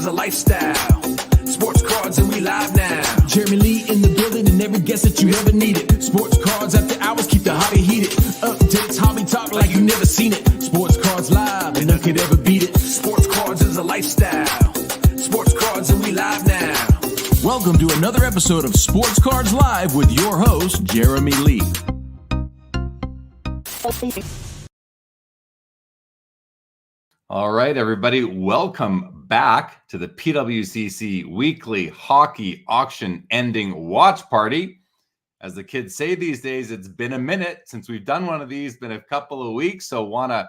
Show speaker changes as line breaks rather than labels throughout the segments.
is a lifestyle. Sports cards and we live now. Jeremy Lee in the building and every guest that you ever needed. Sports cards after hours keep the hobby heated. Updates, hobby talk like you never seen it. Sports cards live and none could ever beat it. Sports cards is a lifestyle. Sports cards and we live now. Welcome to another episode of Sports Cards Live with your host, Jeremy Lee.
All right, everybody, welcome back to the PWCC Weekly Hockey Auction Ending Watch Party. As the kids say these days, it's been a minute since we've done one of these, been a couple of weeks, so want to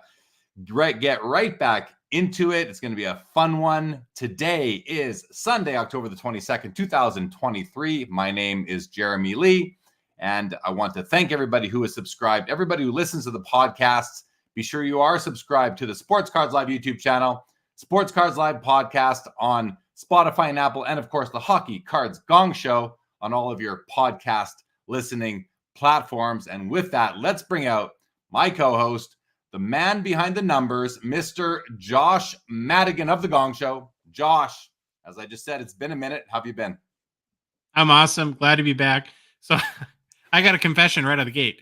get right back into it. It's going to be a fun one. Today is Sunday, October the 22nd, 2023. My name is Jeremy Lee, and I want to thank everybody who has subscribed, everybody who listens to the podcasts. Be sure you are subscribed to the Sports Cards Live YouTube channel, Sports Cards Live podcast on Spotify and Apple, and of course, the Hockey Cards Gongshow on all of your podcast listening platforms. And with that, let's bring out my co-host, the man behind the numbers, Mr. Josh Madigan of the Gong Show. Josh, as I just said, it's been a minute. How have you been?
I'm awesome. Glad to be back. So I got a confession right out of the gate.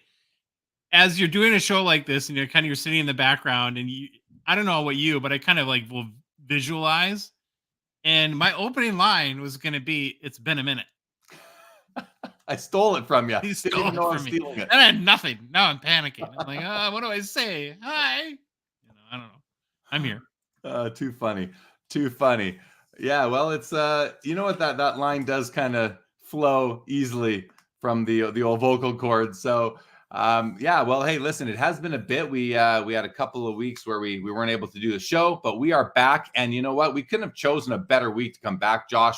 As you're doing a show like this and you're sitting in the background and I don't know what you, but I kind of like will visualize. And my opening line was going to be, "It's been a minute."
I stole it from you.
He stole it from me. And I had nothing. Now I'm panicking. I'm like, what do I say? Hi. I don't know. I'm here.
Too funny. Too funny. Yeah, well, it's you know what, that line does kind of flow easily from the old vocal cords. So yeah, well, hey, listen, it has been a bit. We had a couple of weeks where we weren't able to do the show, but we are back. And you know what? We couldn't have chosen a better week to come back, Josh.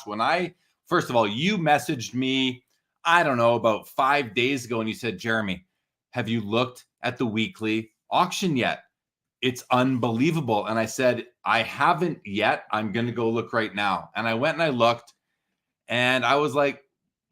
First of all, you messaged me, I don't know, about 5 days ago, and you said, "Jeremy, have you looked at the weekly auction yet? It's unbelievable." And I said, "I haven't yet. I'm going to go look right now." And I went and I looked, and I was like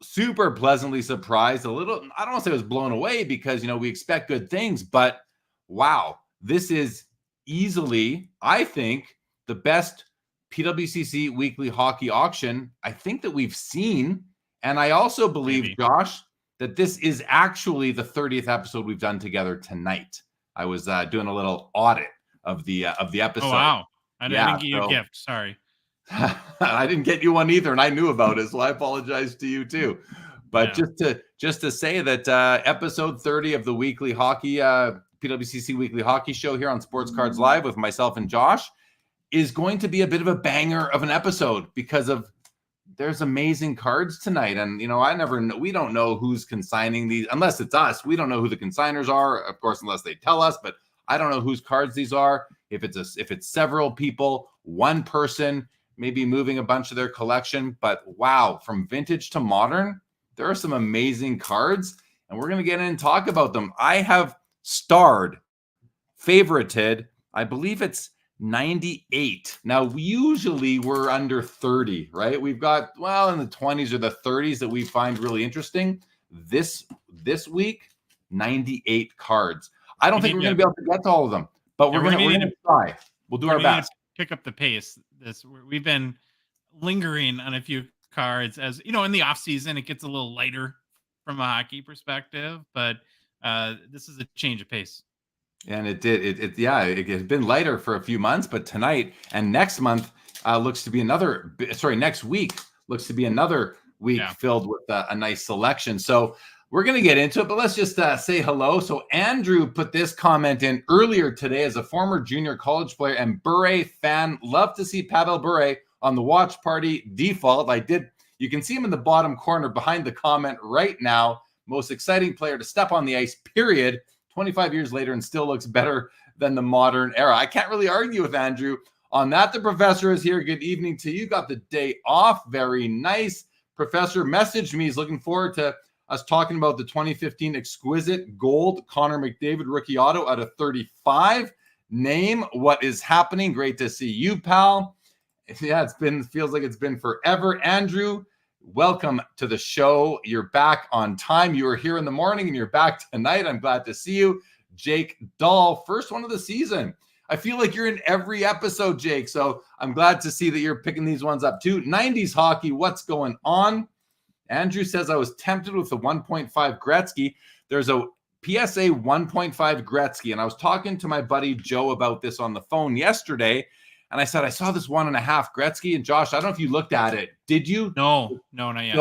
super pleasantly surprised. A little, I don't want to say I was blown away because, we expect good things, but wow, this is easily, I think, the best PWCC weekly hockey auction I think that we've seen. And I also believe, maybe, Josh, that this is actually the 30th episode we've done together tonight. I was doing a little audit of the episode.
Oh, wow. I didn't get you a gift. Sorry.
I didn't get you one either, and I knew about it, so I apologize to you too. But yeah, just to say that episode 30 of the weekly hockey PWCC Weekly Hockey Show here on Sports Cards Live with myself and Josh is going to be a bit of a banger of an episode because there's amazing cards tonight. And we don't know who's consigning these unless it's us. We don't know who the consigners are, of course, unless they tell us, but I don't know whose cards these are. If it's several people, one person maybe moving a bunch of their collection, but wow, from vintage to modern, there are some amazing cards, and we're going to get in and talk about them. I have favorited, I believe it's 98. Now, usually we're under 30, right? We've got, in the 20s or the 30s that we find really interesting. This week, 98 cards. I don't think we're going to be able to get to all of them, but we're going to try. We'll do our best.
Pick up the pace. We've been lingering on a few cards, as in the off season it gets a little lighter from a hockey perspective, but this is a change of pace.
And it did. It has been lighter for a few months, but tonight and next month next week looks to be another week filled with a nice selection. So we're going to get into it, but let's just say hello. So Andrew put this comment in earlier today. As a former junior college player and Bure fan, love to see Pavel Bure on the watch party default. You can see him in the bottom corner behind the comment right now. Most exciting player to step on the ice, period. 25 years later and still looks better than the modern era. I can't really argue with Andrew on that. The professor is here. Good evening to you. Got the day off. Very nice. Professor messaged me. He's looking forward to us talking about the 2015 exquisite gold Connor McDavid rookie auto out of 35. Name what is happening. Great to see you, pal. Yeah, feels like it's been forever. Andrew, welcome to the show. You're back on time. You were here in the morning and you're back tonight. I'm glad to see you. Jake Dahl, first one of the season. I feel like you're in every episode, Jake. So I'm glad to see that you're picking these ones up too. 90s hockey, what's going on? Andrew says, I was tempted with the 1.5 Gretzky. There's a PSA 1.5 Gretzky. And I was talking to my buddy Joe about this on the phone yesterday. And I said, I saw this 1.5 Gretzky. And Josh, I don't know if you looked at it. Did you?
No, not yet.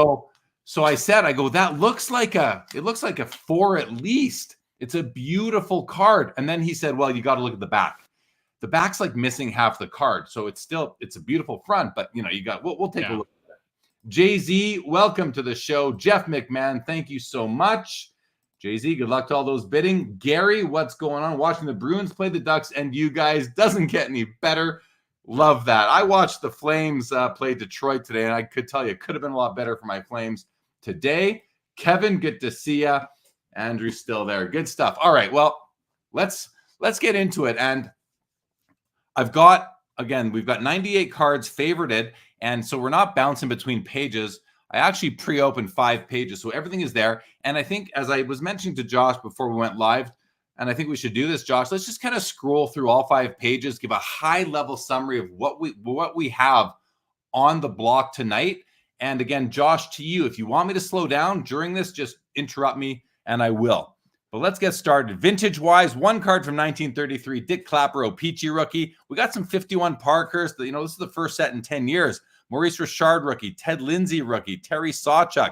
So I said, that looks like a 4 at least. It's a beautiful card. And then he said, well, you got to look at the back. The back's like missing half the card. So it's a beautiful front, but we'll take a look at it. Jay-Z, welcome to the show. Jeff McMahon, thank you so much. Jay-Z, good luck to all those bidding. Gary, what's going on? Watching the Bruins play the Ducks and you guys, doesn't get any better. Love that. I watched the Flames play Detroit today, and I could tell you it could have been a lot better for my Flames today. Kevin, good to see you. Andrew's still there. Good stuff. All right, well, let's get into it. And we've got 98 cards favorited, and so we're not bouncing between pages. I actually pre-opened 5 pages, so everything is there. And I think, as I was mentioning to Josh before we went live, and I think we should do this, Josh, let's just kind of scroll through all 5 pages, give a high-level summary of what we have on the block tonight. And again, Josh, to you, if you want me to slow down during this, just interrupt me, and I will. But let's get started. Vintage-wise, 1 card from 1933, Dick Clapper, O-Pee-Chee rookie. We got some 51 Parkers. This is the first set in 10 years. Maurice Richard rookie, Ted Lindsay rookie, Terry Sawchuk.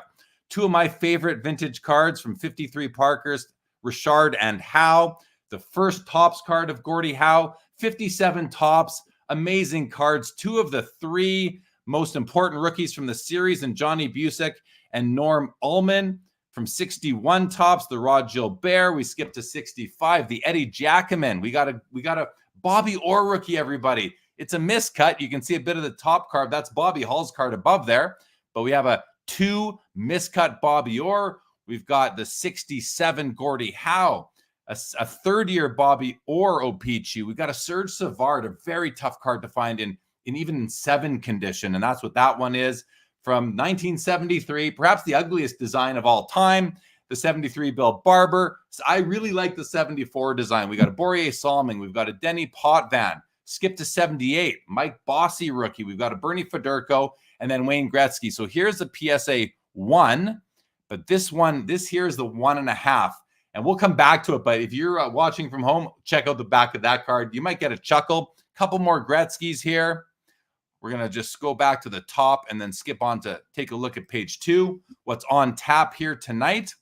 2 of my favorite vintage cards from 53 Parkers, Richard and Howe. The first Topps card of Gordie Howe, 57 Topps. Amazing cards. 2 of the 3 most important rookies from the series, and Johnny Busick and Norm Ullman. From 61 Topps, the Rod Gilbert. We skipped to 65, the Eddie Giacomin. We got a Bobby Orr rookie, everybody. It's a miscut. You can see a bit of the top card. That's Bobby Hull's card above there. But we have a 2 miscut Bobby Orr. We've got the 67 Gordie Howe, a third-year Bobby Orr O-Pee-Chee. We've got a Serge Savard, a very tough card to find in even in 7 condition, and that's what that one is. From 1973, perhaps the ugliest design of all time, the 73 Bill Barber. So I really like the 74 design. We got a Borje Salming. We've got a Denny Potvin. Skip to 78, Mike Bossy rookie. We've got a Bernie Federko and then Wayne Gretzky. So here's the PSA 1, but this here is the 1.5. And we'll come back to it. But if you're watching from home, check out the back of that card. You might get a chuckle. Couple more Gretzkys here. We're going to just go back to the top and then skip on to take a look at page 2. What's on tap here tonight?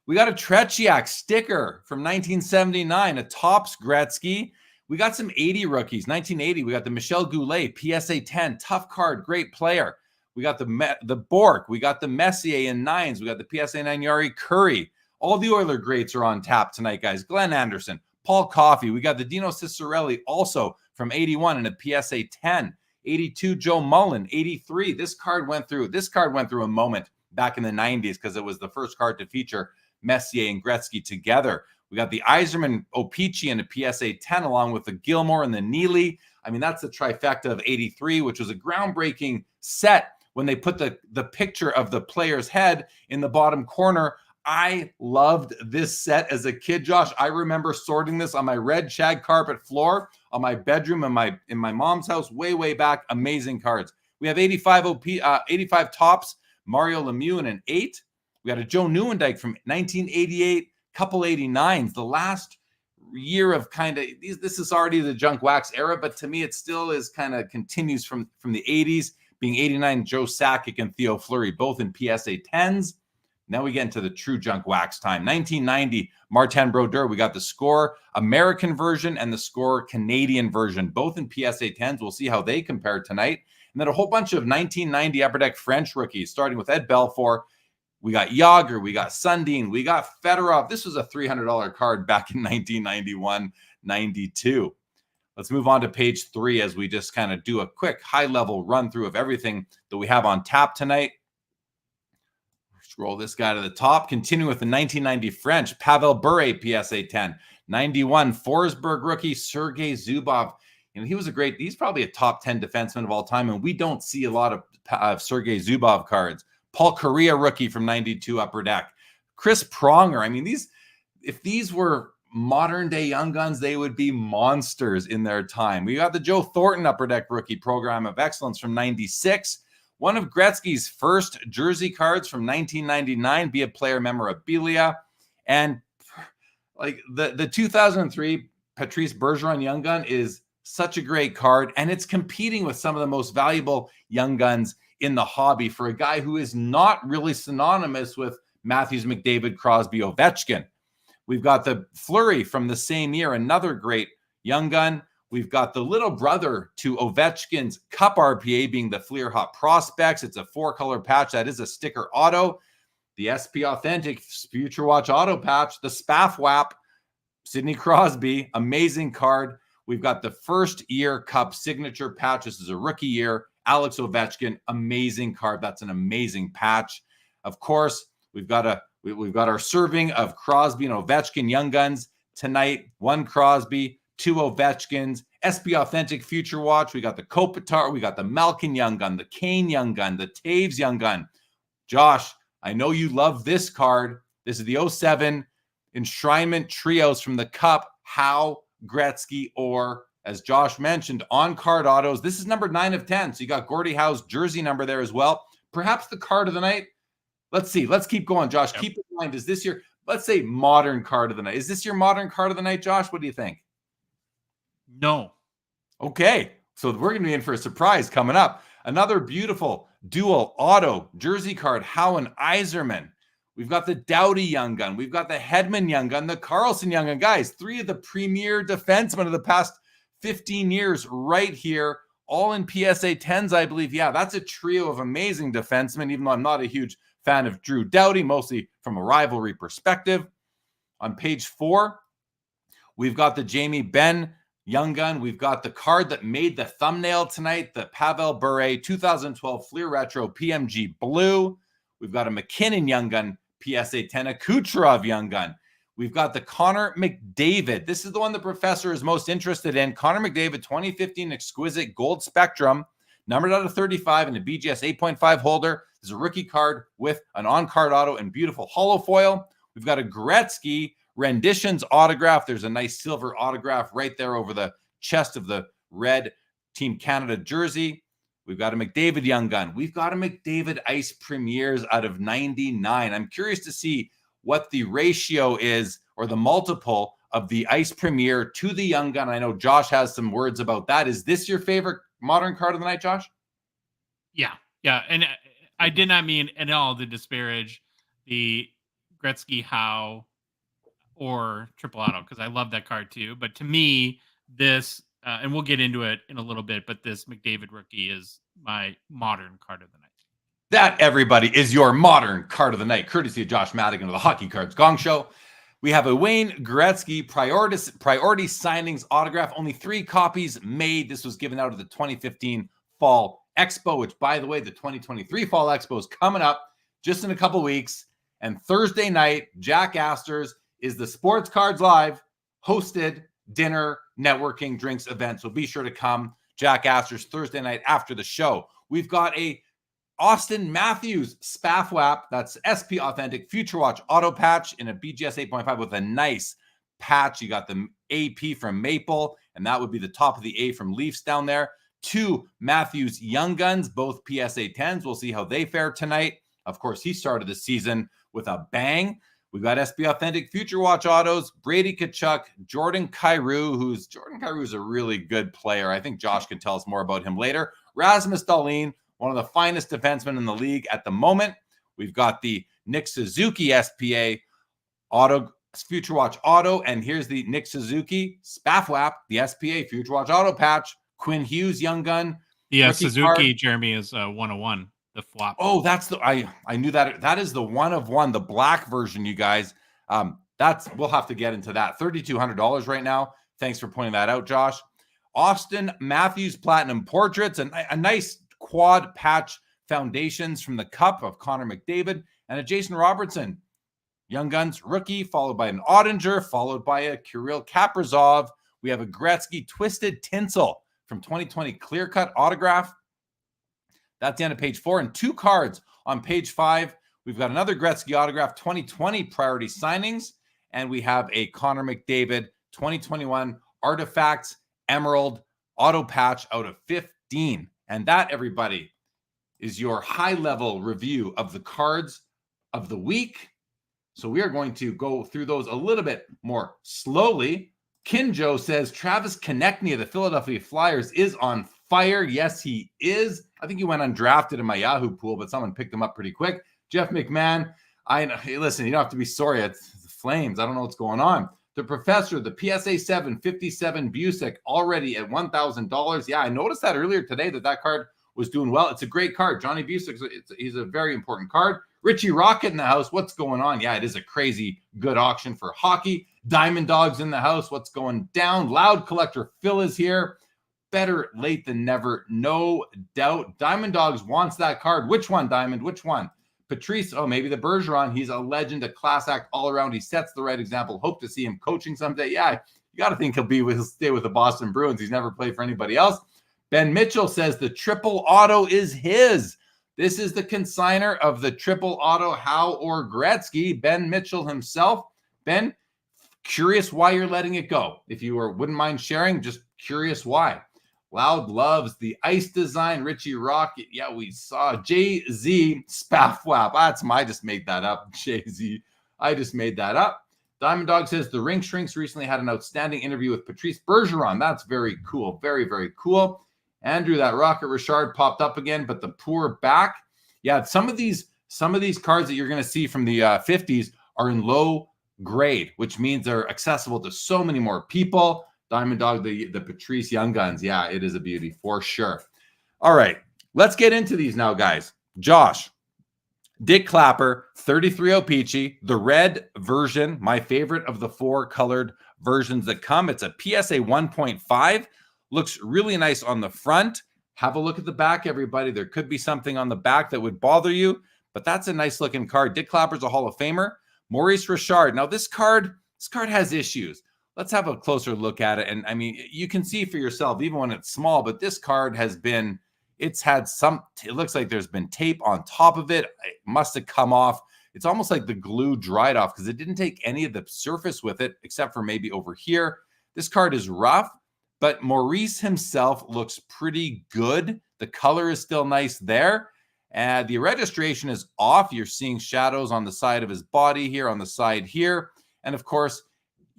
We got a Tretiak sticker from 1979, a Topps Gretzky. We got some 80 rookies. 1980, we got the Michel Goulet, PSA 10, tough card, great player. We got the Bork. We got the Messier in 9s. We got the PSA 9 Yari Curry. All the Oiler greats are on tap tonight, guys. Glenn Anderson, Paul Coffey. We got the Dino Ciccarelli also from 81 and a PSA 10. 82 Joe Mullen. 83. This card went through a moment back in the 90s because it was the first card to feature Messier and Gretzky together. We got the Yzerman O-Pee-Chee and a PSA 10 along with the Gilmore and the Neely. I mean, that's the trifecta of 83, which was a groundbreaking set when they put the picture of the player's head in the bottom corner. I loved this set as a kid, Josh. I remember sorting this on my red shag carpet floor on my bedroom in my mom's house way back. Amazing cards. We have 85 Topps, Mario Lemieux in an 8. We got a Joe Nieuwendyk from 1988, couple 89s. The last year of this is already the junk wax era, but to me it still is kind of continues from the 80s, being 89 Joe Sakic and Theo Fleury, both in PSA 10s. Now we get into the true junk wax time. 1990, Martin Brodeur. We got the Score American version and the Score Canadian version, both in PSA 10s. We'll see how they compare tonight. And then a whole bunch of 1990 Upper Deck French rookies, starting with Ed Belfour. We got Yager. We got Sundin. We got Fedorov. This was a $300 card back in 1991-92. Let's move on to page 3 as we just kind of do a quick high-level run-through of everything that we have on tap tonight. Scroll this guy to the top. Continue with the 1990 French, Pavel Bure, PSA 10. 91 Forsberg rookie, Sergei Zubov. He was he's probably a top 10 defenseman of all time, and we don't see a lot of Sergei Zubov cards. Paul Kariya rookie from 92 Upper Deck. Chris Pronger. I mean, if these were modern day Young Guns, they would be monsters in their time. We got the Joe Thornton Upper Deck Rookie Program of Excellence from 96. One of Gretzky's first jersey cards from 1999, be a player memorabilia. And like the 2003 Patrice Bergeron Young Gun is such a great card, and it's competing with some of the most valuable Young Guns in the hobby for a guy who is not really synonymous with Matthews, McDavid, Crosby, Ovechkin. We've got the Fleury from the same year, another great Young Gun. We've got the little brother to Ovechkin's Cup RPA being the Fleer Hot Prospects. It's a 4-color patch. That is a sticker auto. The SP Authentic Future Watch auto patch, the Spaff WAP, Sidney Crosby, amazing card. We've got the first year Cup signature patch. This is a rookie year. Alex Ovechkin, amazing card. That's an amazing patch. Of course, we've got our serving of Crosby and Ovechkin Young Guns tonight. 1 Crosby, 2 Ovechkins. SP Authentic Future Watch. We got the Kopitar. We got the Malkin Young Gun, the Kane Young Gun, the Taves Young Gun. Josh, I know you love this card. This is the 07 Enshrinement Trios from the Cup. Howe, Gretzky, or, as Josh mentioned, on-card autos. This is number 9 of 10. So you got Gordie Howe's jersey number there as well. Perhaps the card of the night. Let's see. Let's keep going, Josh. Yep. Keep in mind, is this your, let's say, modern card of the night? Is this your modern card of the night, Josh? What do you think?
No.
Okay. So we're going to be in for a surprise coming up. Another beautiful dual auto jersey card, Howe and Yzerman. We've got the Doughty Young Gun. We've got the Hedman Young Gun, the Carlson Young Gun. Guys, 3 of the premier defensemen of the past 15 years right here, all in PSA 10s, I believe. Yeah, that's a trio of amazing defensemen, even though I'm not a huge fan of Drew Doughty, mostly from a rivalry perspective. On page 4, we've got the Jamie Benn Young Gun. We've got the card that made the thumbnail tonight, the Pavel Bure 2012 Fleer Retro PMG Blue. We've got a McKinnon Young Gun PSA 10, a Kucherov Young Gun. We've got the Connor McDavid. This is the one the professor is most interested in. Connor McDavid 2015 Exquisite Gold Spectrum, numbered out of 35 and a BGS 8.5 holder. This is a rookie card with an on-card auto and beautiful hollow foil. We've got a Gretzky renditions autograph. There's a nice silver autograph right there over the chest of the red Team Canada jersey. We've got a McDavid Young Gun. We've got a McDavid Ice Premieres out of 99. I'm curious to see what the ratio is or the multiple of the Ice Premier to the Young Gun. I know Josh has some words about that. Is this your favorite modern card of the night, Josh?
Yeah. And I did not mean at all to disparage the Gretzky Howe or Triple Auto, because I love that card too. But to me, this, and we'll get into it in a little bit, but this McDavid rookie is my modern card of the night.
That, everybody, is your modern card of the night, courtesy of Josh Madigan of the Hockey Cards Gong Show. We have a Wayne Gretzky priority signings autograph. Only 3 copies made. This was given out at the 2015 Fall Expo, which, by the way, the 2023 Fall Expo is coming up just in a couple weeks. And Thursday night, Jack Astor's is the Sports Cards Live hosted dinner, networking, drinks event. So be sure to come. Jack Astor's Thursday night after the show. We've got a Austin Matthews Spaff WAP. That's SP Authentic Future Watch auto patch in a BGS 8.5 with a nice patch. You got the AP from Maple, and that would be the top of the A from Leafs down there. 2 Matthews Young Guns, both PSA 10s. We'll see how they fare tonight. Of course, he started the season with a bang. We've got SP Authentic Future Watch autos, Brady Tkachuk, Jordan Kyrou, Jordan Kyrou is a really good player. I think Josh can tell us more about him later. Rasmus Dahlin, one of the finest defensemen in the league at the moment. We've got the Nick Suzuki SPA auto, Future Watch auto, and here's the Nick Suzuki Spaff WAP, the SPA Future Watch auto patch. Quinn Hughes Young Gun.
Yeah, Suzuki card. Jeremy is 101. The flop.
Oh, that's the I knew that. That is the 1 of 1, the black version, you guys. We'll have to get into that. $3,200 right now. Thanks for pointing that out, Josh. Austin Matthews Platinum Portraits, and a nice quad patch foundations from the Cup of Connor McDavid, and a Jason Robertson Young Guns rookie, followed by an Ottinger, followed by a Kirill Kaprizov. We have a Gretzky Twisted Tinsel from 2020 clear cut autograph. That's the end of page 4, and 2 cards on page 5. We've got another Gretzky autograph, 2020 priority signings, And we have a Connor McDavid 2021 Artifacts Emerald Auto Patch out of 15. And that, everybody, is your high-level review of the cards of the week. So we are going to go through those a little bit more slowly. Kinjo says Travis Konechny of the Philadelphia Flyers is on fire. Yes, he is. I think he went undrafted in my Yahoo pool, but someone picked him up pretty quick. Jeff McMahon, hey, listen, you don't have to be sorry. It's the Flames. I don't know what's going on. The Professor, the PSA 757 Busick, already at $1,000. Yeah, I noticed that earlier today that card was doing well. It's a great card. Johnny Busick, he's a very important card. Richie Rocket in the house. What's going on? Yeah, it is a crazy good auction for hockey. Diamond Dogs in the house. What's going down? Loud Collector Phil is here. Better late than never, no doubt. Diamond Dogs wants that card. Which one, Diamond? Which one? Patrice, maybe the Bergeron. He's a legend, a class act all around. He sets the right example. Hope to see him coaching someday. Yeah, you got to think he'll stay with the Boston Bruins. He's never played for anybody else. Ben Mitchell says the triple auto is his. This is the consigner of the triple auto, Howe or Gretzky, Ben Mitchell himself. Ben, curious why you're letting it go. If you wouldn't mind sharing, just curious why. Loud loves the ice design. Richie Rocket. Yeah, we saw Jay-Z Spaffwap. I just made that up. Jay-Z. I just made that up. Diamond Dog says the Rink Shrinks recently had an outstanding interview with Patrice Bergeron. That's very cool. Very, very cool. Andrew, that Rocket Richard popped up again, but the poor back. Yeah, some of these cards that you're going to see from the 50s are in low grade, which means they're accessible to so many more people. Diamond Dog, the Patrice Young Guns. Yeah, it is a beauty for sure. All right, let's get into these now, guys. Josh, Dick Clapper, 33 O-Peachy, the red version, my favorite of the 4 colored versions that come. It's a PSA 1.5. Looks really nice on the front. Have a look at the back, everybody. There could be something on the back that would bother you, but that's a nice looking card. Dick Clapper's a Hall of Famer. Maurice Richard. Now, this card has issues. Let's have a closer look at it. And I mean, you can see for yourself, even when it's small, but this card it looks like there's been tape on top of it. It must have come off. It's almost like the glue dried off because it didn't take any of the surface with it, except for maybe over here. This card is rough, but Maurice himself looks pretty good. The color is still nice there. And the registration is off. You're seeing shadows on the side of his body here, on the side here. And of course,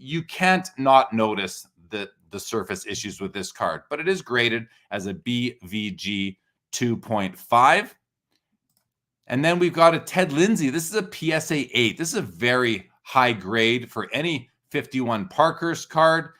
you can't not notice the surface issues with this card, but it is graded as a BVG 2.5. And then we've got a Ted Lindsay. This is a PSA 8. This is a very high grade for any 51 Parkhurst card.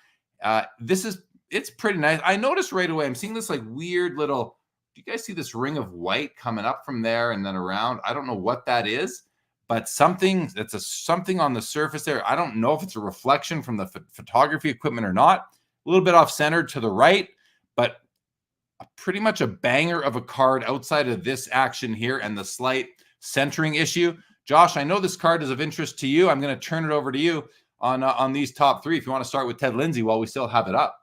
It's pretty nice. I noticed right away, I'm seeing this like weird little, do you guys see this ring of white coming up from there and then around? I don't know what that is, but something on the surface there. I don't know if it's a reflection from the photography equipment or not. A little bit off center to the right, but pretty much a banger of a card outside of this action here and the slight centering issue. Josh, I know this card is of interest to you. I'm going to turn it over to you on these top 3. If you want to start with Ted Lindsay while we still have it up.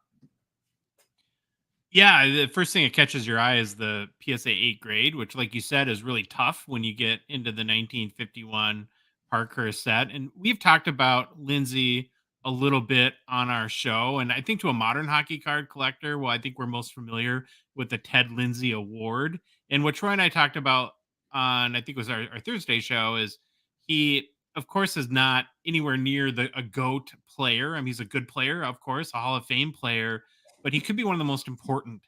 Yeah, the first thing that catches your eye is the PSA 8 grade, which, like you said, is really tough when you get into the 1951 Parkhurst set. And we've talked about Lindsay a little bit on our show. And I think to a modern hockey card collector, well, I think we're most familiar with the Ted Lindsay Award. And what Troy and I talked about on, I think it was our Thursday show, is he, of course, is not anywhere near a GOAT player. I mean, he's a good player, of course, a Hall of Fame player, but he could be one of the most important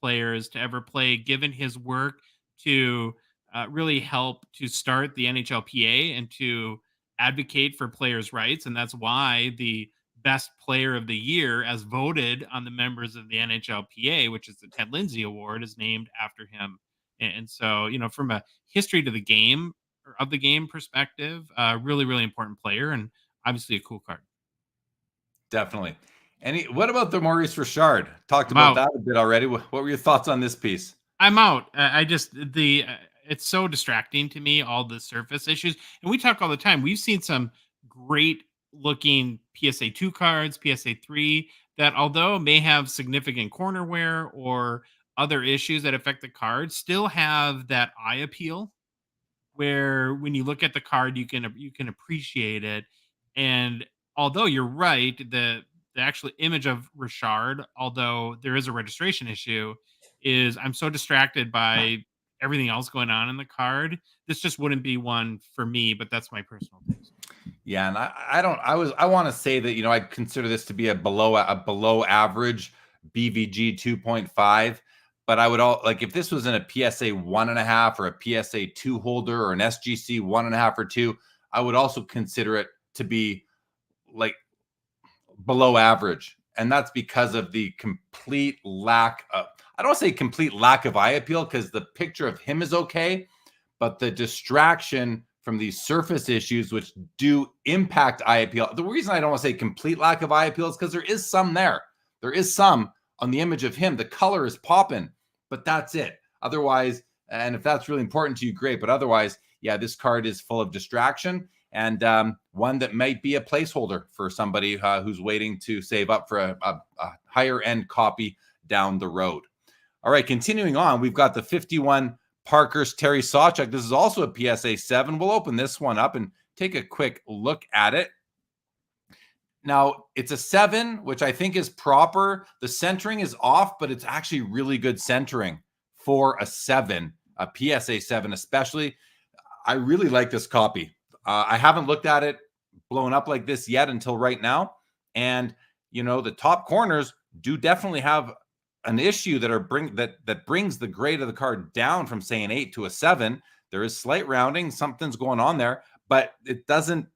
players to ever play, given his work to really help to start the NHLPA and to advocate for players' rights. And that's why the best player of the year, as voted on the members of the NHLPA, which is the Ted Lindsay Award, is named after him. And so, from a history to the game or of the game perspective, really, really important player and obviously a cool card.
Definitely. What about the Maurice Richard? Talked about that a bit already. What were your thoughts on this piece?
I'm out. It's so distracting to me, all the surface issues. And we talk all the time. We've seen some great looking PSA 2 cards, PSA 3, that although may have significant corner wear or other issues that affect the card, still have that eye appeal where when you look at the card, you can appreciate it. And although you're right, the actual image of Richard, although there is a registration issue, is I'm so distracted by everything else going on in the card. This just wouldn't be one for me, but that's my personal taste.
Yeah, and I want to say that, I consider this to be a below average BVG 2.5, but I would like if this was in a PSA 1.5 or a PSA 2 holder or an SGC 1.5 or 2, I would also consider it to be like below average. And that's because of the complete lack of, I don't want to say complete lack of eye appeal, because the picture of him is okay, but the distraction from these surface issues, which do impact eye appeal. The reason I don't want to say complete lack of eye appeal is because there is some there. There is some on the image of him. The color is popping, but that's it. Otherwise, and if that's really important to you, great. But otherwise, yeah, this card is full of distraction, and one that might be a placeholder for somebody who's waiting to save up for a higher end copy down the road. All right, continuing on, we've got the 51 Parker's Terry Sawchuk. This is also a PSA 7. We'll open this one up and take a quick look at it. Now, it's a 7, which I think is proper. The centering is off, but it's actually really good centering for a 7, a PSA 7 especially. I really like this copy. I haven't looked at it blown up like this yet until right now. And, the top corners do definitely have an issue that brings the grade of the card down from, say, an 8 to a 7. There is slight rounding, something's going on there, but it doesn't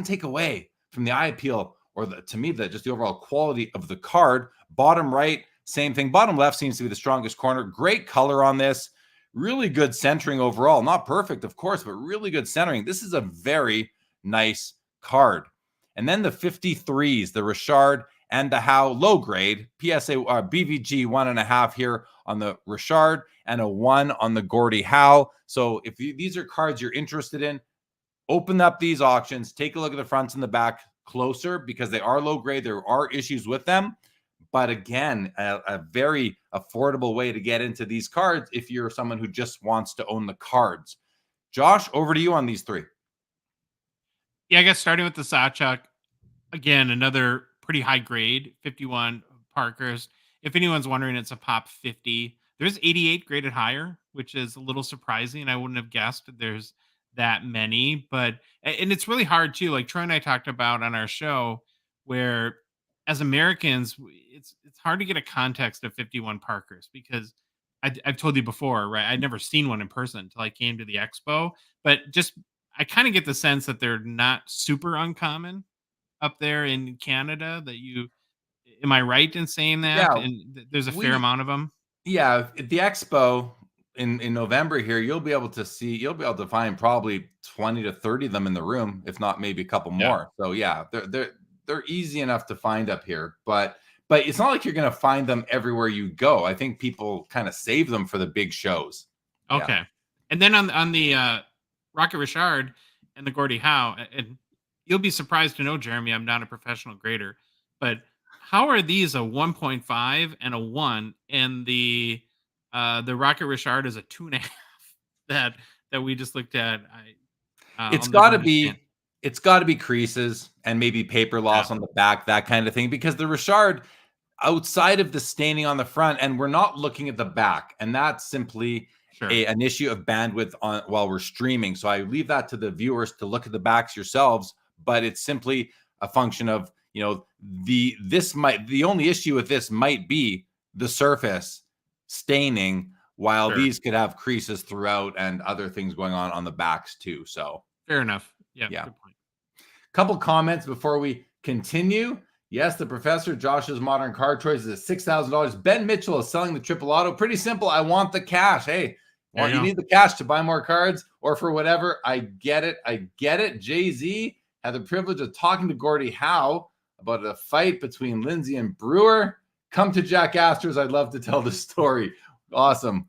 take away from the eye appeal or to me just the overall quality of the card. Bottom right, same thing. Bottom left seems to be the strongest corner. Great color on this. Really good centering overall. Not perfect, of course, but really good centering. This is a very nice card. And then the 53s, the Richard and the Howe low grade, PSA BVG 1.5 here on the Richard and a 1 on the Gordie Howe. So if these are cards you're interested in, open up these auctions, take a look at the fronts and the back closer, because they are low grade. There are issues with them. But again, a very affordable way to get into these cards if you're someone who just wants to own the cards. Josh, over to you on these 3.
Yeah, I guess starting with the Sawchuk, again, another pretty high grade, 51 Parkers. If anyone's wondering, it's a pop 50. There's 88 graded higher, which is a little surprising. I wouldn't have guessed there's that many, and it's really hard too. Like Troy and I talked about on our show, where as Americans, it's hard to get a context of 51 Parkers, because I've told you before, right? I'd never seen one in person until I came to the expo, but just I kind of get the sense that they're not super uncommon up there in Canada. Am I right in saying that?
Yeah,
and there's a fair amount of them.
Yeah, at the expo in November here, you'll be able to find probably 20 to 30 of them in the room, if not maybe a couple more. So yeah, they're easy enough to find up here, but it's not like you're going to find them everywhere you go. I think people kind of save them for the big shows.
Okay. Yeah. And then on the Rocket Richard and the Gordie Howe, and you'll be surprised to know, Jeremy, I'm not a professional grader, but how are these a 1.5 and a 1, and the Rocket Richard is a 2.5 that we just looked at?
It's got to be creases and maybe paper loss on the back, that kind of thing, because the Richard, outside of the staining on the front, and we're not looking at the back, and that's simply an issue of bandwidth while we're streaming. So I leave that to the viewers to look at the backs yourselves, but it's simply a function of, the only issue with this might be the surface staining, while these could have creases throughout and other things going on the backs too. So
fair enough. Yeah.
Good point. Couple comments before we continue. Yes, the Professor, Josh's Modern Card Choice is at $6,000. Ben Mitchell is selling the triple auto. Pretty simple. I want the cash. Hey, you need the cash to buy more cards or for whatever. I get it. Jay-Z had the privilege of talking to Gordie Howe about a fight between Lindsay and Brewer. Come to Jack Astor's. I'd love to tell the story. Awesome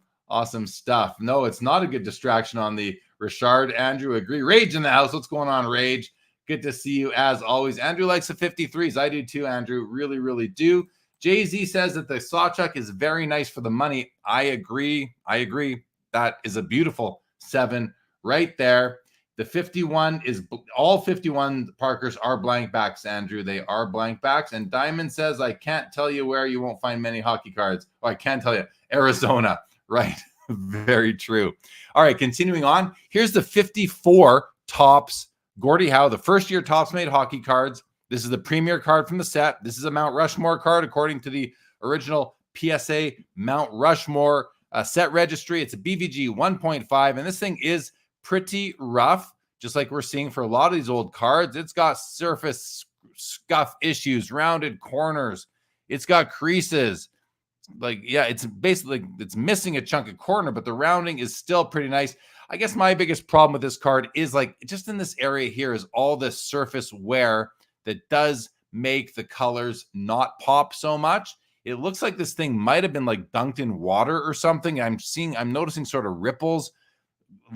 stuff. No, it's not a good distraction on the Richard. Andrew, agree. Rage in the house. What's going on, Rage? Good to see you as always. Andrew likes the 53s. I do too, Andrew. Really, really do. Jay-Z says that the Sawchuk is very nice for the money. I agree. That is a beautiful 7 right there. The 51 is all 51 Parkers are blank backs, Andrew. They are blank backs. And Diamond says, I can't tell you where you won't find many hockey cards. Oh, I can tell you, Arizona. Right. Very true. All right. Continuing on. Here's the 54 Topps Gordie Howe, the first year Topps made hockey cards. This is the premier card from the set. This is a Mount Rushmore card, according to the original PSA Mount Rushmore set registry. It's a BVG 1.5. And this thing is pretty rough, just like we're seeing for a lot of these old cards. It's got surface scuff issues, rounded corners. It's got creases. Like, yeah, it's basically, it's missing a chunk of corner, but the rounding is still pretty nice. I guess my biggest problem with this card is like just in this area here is all this surface wear that does make the colors not pop so much. It looks like this thing might have been like dunked in water or something. I'm noticing sort of ripples.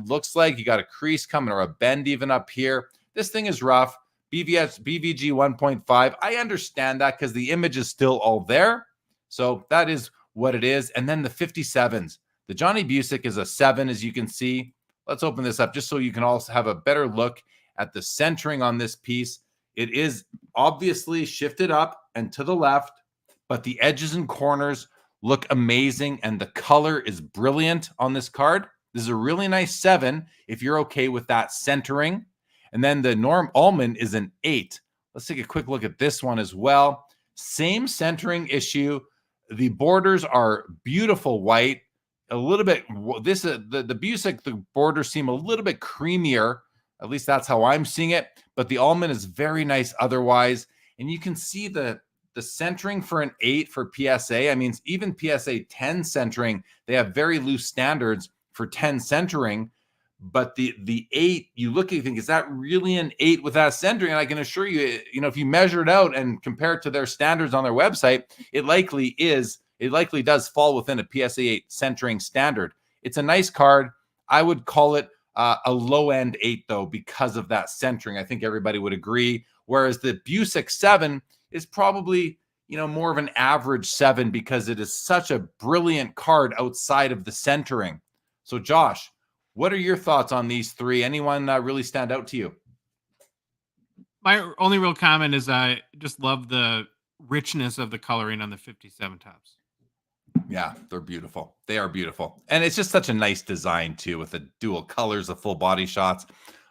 Looks like you got a crease coming or a bend even up here. This thing is rough. BVG 1.5. I understand that because the image is still all there. So that is what it is. And then the 57s. The Johnny Busick is a 7, as you can see. Let's open this up just so you can also have a better look at the centering on this piece. It is obviously shifted up and to the left, but the edges and corners look amazing and the color is brilliant on this card. This is a really nice 7 if you're okay with that centering. And then the Norm Allman is an 8. Let's take a quick look at this one as well. Same centering issue. The borders are beautiful white. A little bit, the Busick, the borders seem a little bit creamier. At least that's how I'm seeing it. But the Allman is very nice otherwise. And you can see the centering for an 8 for PSA. I mean, even PSA 10 centering, they have very loose standards for 10 centering, but the 8, you look at, you think, is that really an 8 with that centering? And I can assure you, if you measure it out and compare it to their standards on their website, it likely does fall within a PSA 8 centering standard. It's a nice card. I would call it a low end 8 though, because of that centering. I think everybody would agree. Whereas the Busick 7 is probably, more of an average 7 because it is such a brilliant card outside of the centering. So, Josh, what are your thoughts on these 3? Anyone really stand out to you?
My only real comment is I just love the richness of the coloring on the 57 Topps.
Yeah, they're beautiful. They are beautiful. And it's just such a nice design, too, with the dual colors, the full body shots.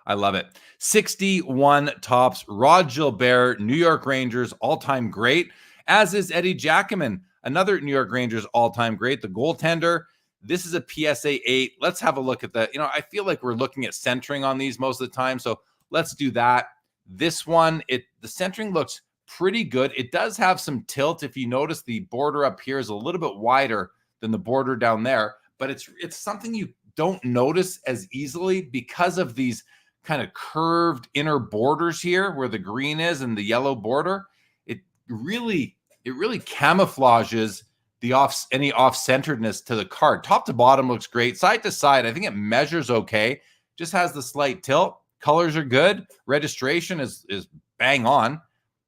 I love it. 61 Topps, Rod Gilbert, New York Rangers, all-time great, as is Eddie Giacomin, another New York Rangers all-time great, the goaltender. This is a PSA 8. Let's have a look at that. I feel like we're looking at centering on these most of the time, so let's do that. This one, the centering looks pretty good. It does have some tilt. If you notice, the border up here is a little bit wider than the border down there, but it's something you don't notice as easily because of these kind of curved inner borders here where the green is and the yellow border. It really camouflages any off-centeredness to the card. Top to bottom looks great. Side to side, I think it measures okay. Just has the slight tilt. Colors are good. Registration is bang on.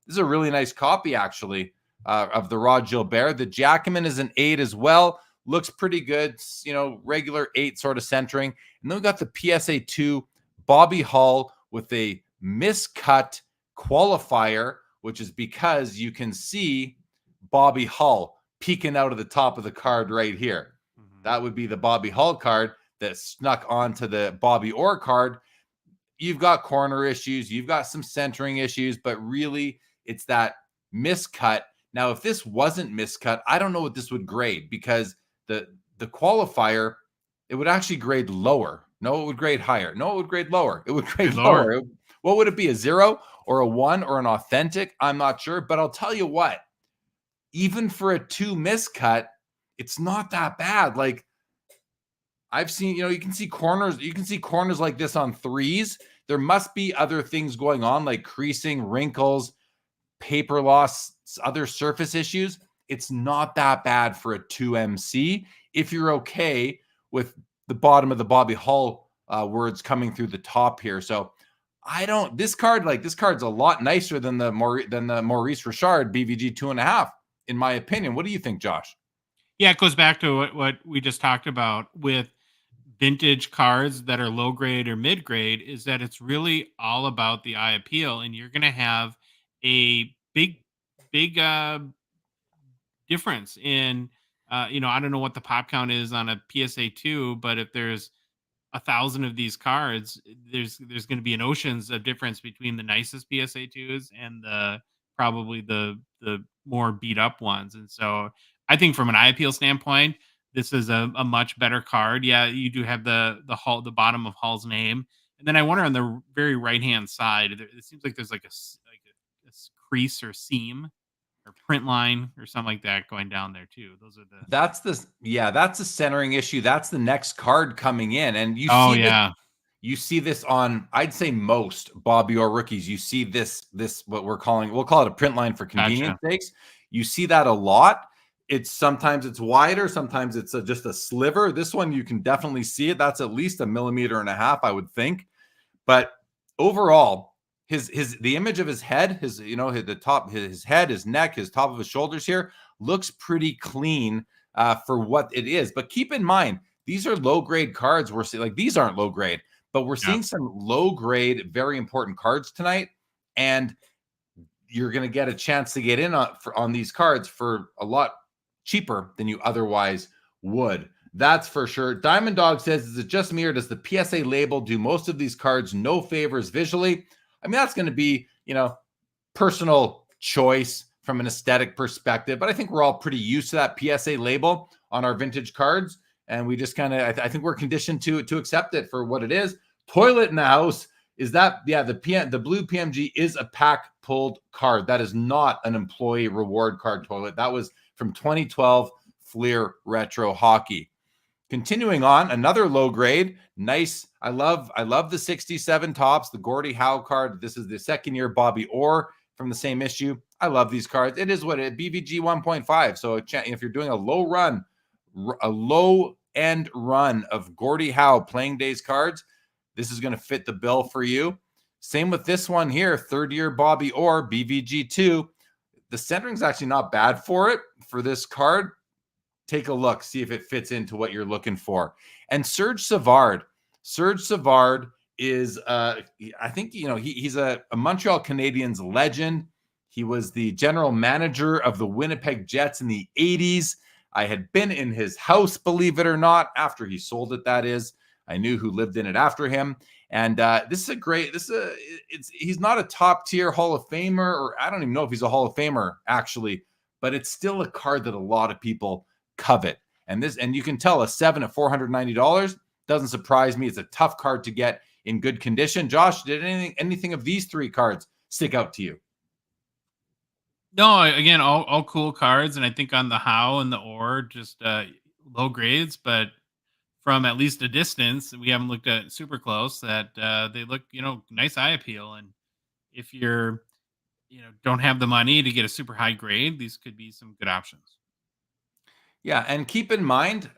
This is a really nice copy, actually, of the Rod Gilbert. The Giacomin is an 8 as well. Looks pretty good. Regular 8 sort of centering. And then we got the PSA 2 Bobby Hull with a miscut qualifier, which is because you can see Bobby Hull peeking out of the top of the card right here. Mm-hmm. That would be the Bobby Hull card that snuck onto the Bobby Orr card. You've got corner issues, you've got some centering issues, but really it's that miscut. Now, if this wasn't miscut, I don't know what this would grade, because the qualifier, it would actually grade lower. No, it would grade higher. No, it would grade lower. It would grade lower. What would it be? A 0 or a 1 or an authentic? I'm not sure, but I'll tell you what, even for a 2 miscut, it's not that bad. Like, I've seen, you can see corners like this on 3s. There must be other things going on, like creasing, wrinkles, paper loss, other surface issues. It's not that bad for a 2MC if you're okay with the bottom of the Bobby Hull words coming through the top here. So this card's a lot nicer than the Maurice Richard BVG 2.5, in my opinion. What do you think, Josh?
Yeah, it goes back to what we just talked about with vintage cards that are low grade or mid grade is that it's really all about the eye appeal, and you're going to have a big difference in I don't know what the pop count is on a PSA 2, but if there's 1,000 of these cards, there's going to be an oceans of difference between the nicest PSA 2s and probably the more beat up ones. And so I think from an eye appeal standpoint, this is a much better card. Yeah, you do have the bottom of Hull's name, and then I wonder on the very right hand side, it seems like there's like a crease or seam or print line or something like that going down there too. Those are
that's the centering issue. That's the next card coming in, and you see this on, I'd say, most Bobby Orr rookies. You see this what we'll call it a print line for convenience sakes. You see that a lot. Sometimes it's wider, sometimes it's just a sliver. This one you can definitely see it. That's at least 1.5 millimeters, I would think. But overall, the image of his head, his head, his neck, his top of his shoulders here looks pretty clean for what it is. But keep in mind, these are low grade cards. We're seeing, like, these aren't low grade, but we're seeing some low grade, very important cards tonight, and you're going to get a chance to get in on these cards for a lot cheaper than you otherwise would. That's for sure. Diamond Dog says, is it just me or does the PSA label do most of these cards no favors visually? I mean, that's going to be, personal choice from an aesthetic perspective, but I think we're all pretty used to that PSA label on our vintage cards. And we just kind of, I think we're conditioned to accept it for what it is. Toilet in the house. Is that, the blue PMG is a pack pulled card. That is not an employee reward card, Toilet. That was from 2012 Fleer Retro Hockey. Continuing on, another low grade. Nice. I love the 67 tops, the Gordie Howe card. This is the second year Bobby Orr from the same issue. I love these cards. It is what it BVG 1.5. So if you're doing a low end run of Gordie Howe playing days cards, this is going to fit the bill for you. Same with this one here, third year Bobby Orr, BVG 2. The centering's actually not bad for this card. Take a look, see if it fits into what you're looking for. And Serge Savard is, I think, he's a Montreal Canadiens legend. He was the general manager of the Winnipeg Jets in the 80s. I had been in his house, believe it or not, after he sold it, that is. I knew who lived in it after him. And he's not a top tier Hall of Famer, or I don't even know if he's a Hall of Famer, actually, but it's still a card that a lot of people covet. And you can tell a 7 at $490 doesn't surprise me. It's a tough card to get in good condition. Josh, did anything of these three cards stick out to you?
No, again, all cool cards, and I think on the Howe and the Orr, just low grades, but from at least a distance, we haven't looked at super close, that they look, nice eye appeal. And if you're, don't have the money to get a super high grade, these could be some good options.
Yeah, and keep in mind,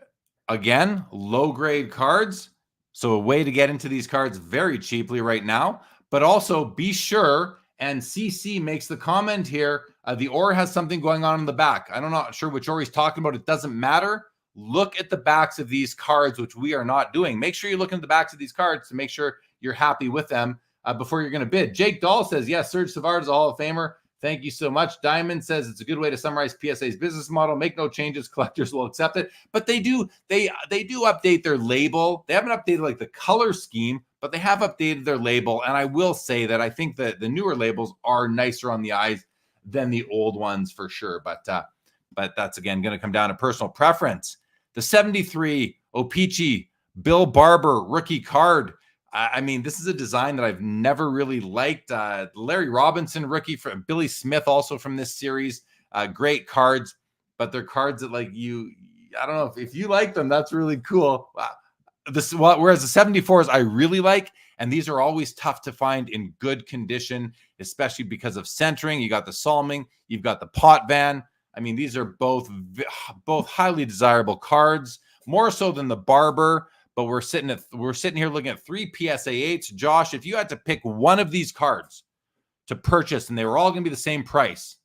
again, low grade cards. So a way to get into these cards very cheaply right now, but also be sure, and CC makes the comment here, the Orr has something going on in the back. I'm not sure which Orr he's talking about. It doesn't matter. Look at the backs of these cards, which we are not doing. Make sure you look at the backs of these cards to make sure you're happy with them before you're going to bid. Jake Dahl says, yes, Serge Savard is a Hall of Famer. Thank you so much. Diamond says it's a good way to summarize PSA's business model. Make no changes. Collectors will accept it. But they do update their label. They haven't updated like the color scheme, but they have updated their label. And I will say that I think that the newer labels are nicer on the eyes than the old ones for sure. But that's, again, going to come down to personal preference. The 73 O-Pee-Chee Bill Barber rookie card. I mean, this is a design that I've never really liked. Larry Robinson rookie from Billy Smith, also from this series. Great cards, but they're cards that, like, I don't know if you like them, that's really cool. Whereas the 74s I really like, and these are always tough to find in good condition, especially because of centering. You got the Salming, you've got the Potvin. I mean, these are both highly desirable cards, more so than the Barber. But we're sitting here looking at 3 PSA 8s. Josh, if you had to pick one of these cards to purchase and they were all going to be the same price,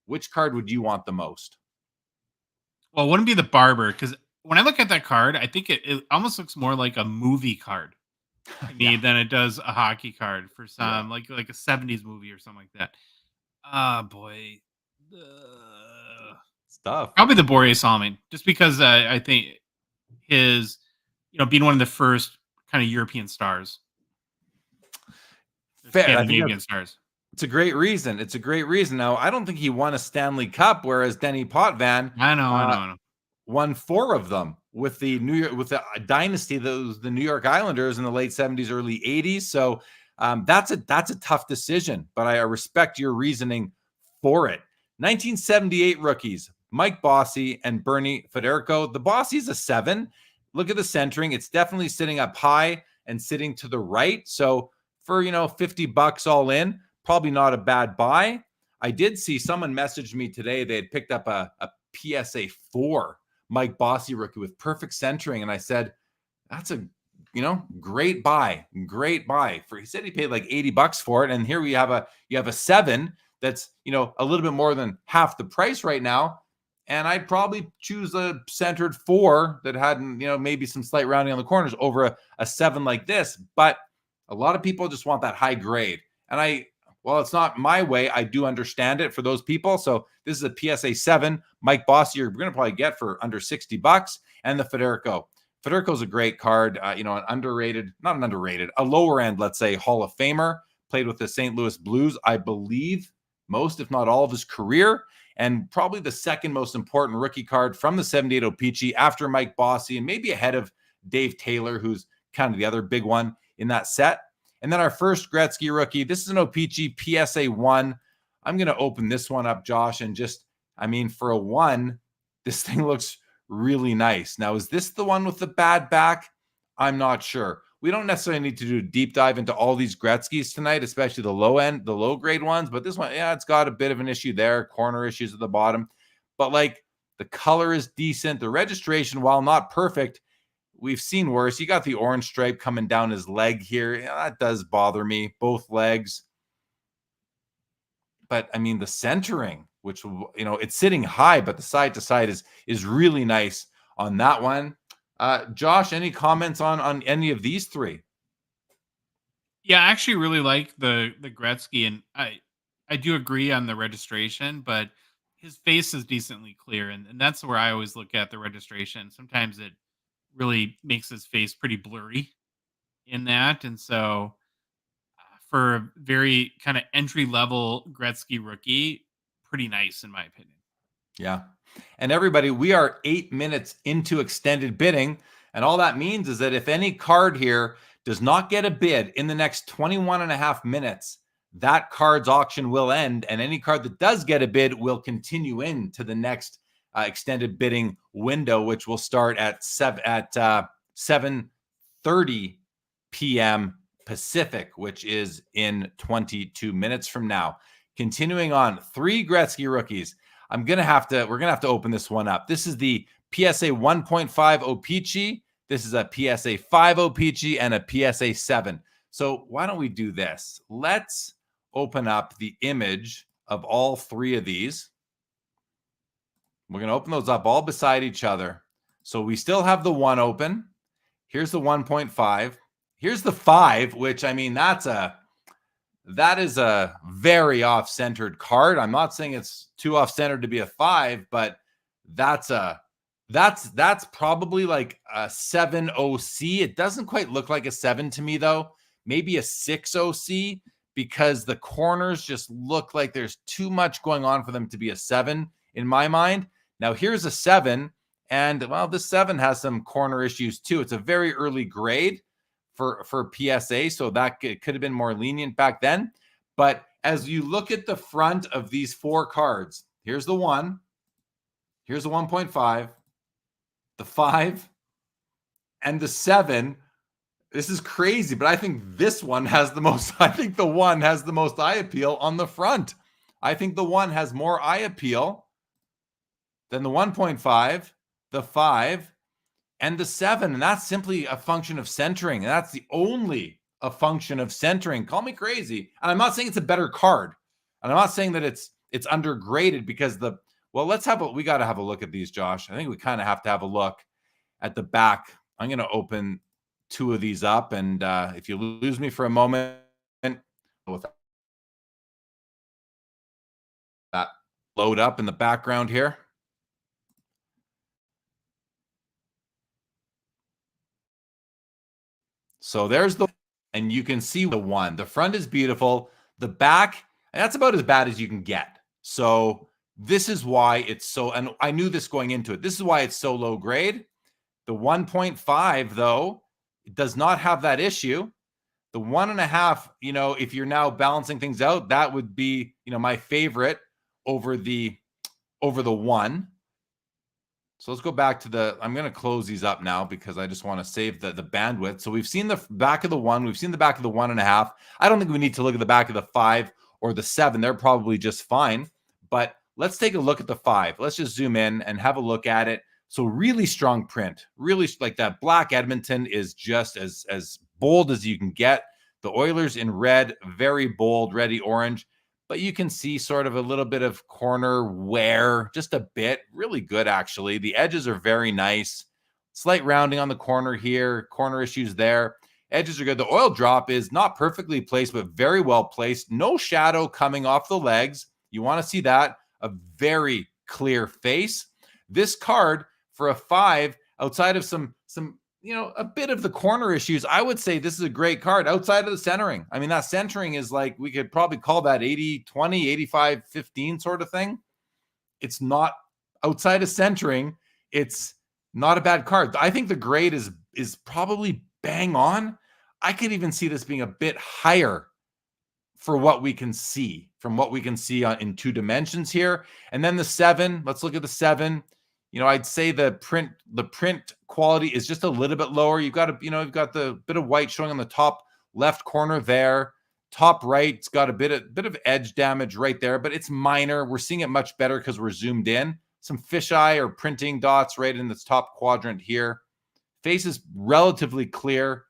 which card would you want the most?
Well, it wouldn't be the Barber, because when I look at that card, I think it almost looks more like a movie card to me than it does a hockey card for some like a 70s movie or something like that. Ah, boy.
Stuff.
Probably the Boreas Salmon, just because I think his, being one of the first kind of European stars.
Fair.
Scandinavian stars.
It's a great reason. It's a great reason. Now, I don't think he won a Stanley Cup, whereas Denny Potvin
I know.
won 4 of them with the dynasty, the New York Islanders in the late 70s, early 80s. So that's a tough decision, but I respect your reasoning for it. 1978 rookies, Mike Bossy and Bernie Federico. The Bossy's a 7. Look at the centering. It's definitely sitting up high and sitting to the right. So for, $50 all in, probably not a bad buy. I did see someone messaged me today. They had picked up a PSA 4 Mike Bossy rookie with perfect centering. And I said, that's a, great buy. He said he paid like $80 for it. And here you have a 7 that's, a little bit more than half the price right now. And I'd probably choose a centered 4 that had, maybe some slight rounding on the corners over a 7 like this. But a lot of people just want that high grade. And well, it's not my way. I do understand it for those people. So this is a PSA 7. Mike Bossy, you're going to probably get for under $60. And the Federico. Federico's a great card. An underrated, not an underrated, a lower end, let's say, Hall of Famer. Played with the St. Louis Blues, I believe, most, if not all of his career. And probably the second most important rookie card from the 78 O-Pee-Chee after Mike Bossy and maybe ahead of Dave Taylor, who's kind of the other big one in that set. And then our first Gretzky rookie. This is an O-Pee-Chee PSA 1. I'm going to open this one up, Josh, and for a 1, this thing looks really nice. Now, is this the one with the bad back? I'm not sure. We don't necessarily need to do a deep dive into all these Gretzkys tonight, especially the low grade ones. But this one, it's got a bit of an issue there, corner issues at the bottom. But the color is decent. The registration, while not perfect, we've seen worse. You got the orange stripe coming down his leg here. That does bother me, both legs. But the centering, which, it's sitting high, but the side to side is really nice on that one. Josh, any comments on any of these 3?
Yeah, I actually really like the Gretzky, and I do agree on the registration, but his face is decently clear, and that's where I always look at the registration. Sometimes it really makes his face pretty blurry in that, and so for a very kind of entry-level Gretzky rookie, pretty nice in my opinion.
Yeah. And everybody, we are 8 minutes into extended bidding. And all that means is that if any card here does not get a bid in the next 21 and a half minutes, that card's auction will end. And any card that does get a bid will continue into the next extended bidding window, which will start at 7:30 p.m. Pacific, which is in 22 minutes from now. Continuing on, 3 Gretzky rookies. We're going to have to open this one up. This is the PSA 1.5 O-Pee-Chee. This is a PSA 5 O-Pee-Chee and a PSA 7. So why don't we do this? Let's open up the image of all 3 of these. We're going to open those up all beside each other. So we still have the 1 open. Here's the 1.5. Here's the 5, which, that is a very off-centered card. I'm not saying it's too off-centered to be a 5, but that's probably like a 7 OC. It doesn't quite look like a 7 to me, though. Maybe a 6 OC, because the corners just look like there's too much going on for them to be a 7 in my mind. Now, here's a 7, and, well, this 7 has some corner issues, too. It's a very early grade for PSA, so that it could have been more lenient back then. But as you look at the front of these 4 cards, here's the 1, here's the 1.5, the 5, and the 7. This is crazy, but I think this one has the most. I think the 1 has the most eye appeal on the front. I think the 1 has more eye appeal than the 1.5, the 5, and the 7, and that's simply a function of centering. And that's the only a function of centering. Call me crazy. And I'm not saying it's a better card. And I'm not saying that it's undergraded because we got to have a look at these, Josh. I think we kind of have to have a look at the back. I'm going to open 2 of these up, and if you lose me for a moment with that load up in the background here. So there's and you can see the one. The front is beautiful. The back, that's about as bad as you can get. So this is why it's so, and I knew this going into it. This is why it's so low grade. The 1.5, though, it does not have that issue. The 1.5, if you're now balancing things out, that would be, my favorite over the 1. So let's go back to I'm going to close these up now because I just want to save the bandwidth. So we've seen the back of the 1. We've seen the back of the 1.5. I don't think we need to look at the back of the 5 or the 7. They're probably just fine. But let's take a look at the 5. Let's just zoom in and have a look at it. So really strong print. Really, like that black Edmonton is just as bold as you can get. The Oilers in red, very bold, reddy orange. But you can see sort of a little bit of corner wear, just a bit. Really good, actually. The edges are very nice. Slight rounding on the corner here. Corner issues there. Edges are good. The oil drop is not perfectly placed, but very well placed. No shadow coming off the legs. You want to see that. A very clear face. This card for a 5, outside of some a bit of the corner issues, I would say this is a great card outside of the centering. I mean, that centering is like, we could probably call that 80-20, 85-15 sort of thing. It's not outside of centering. It's not a bad card. I think the grade is probably bang on. I could even see this being a bit higher for what we can see, in 2 dimensions here. And then the 7, let's look at the 7. I'd say the print quality is just a little bit lower. You've got the bit of white showing on the top left corner there. Top right, it's got a bit of edge damage right there, but it's minor. We're seeing it much better because we're zoomed in. Some fisheye or printing dots right in this top quadrant here. Face is relatively clear.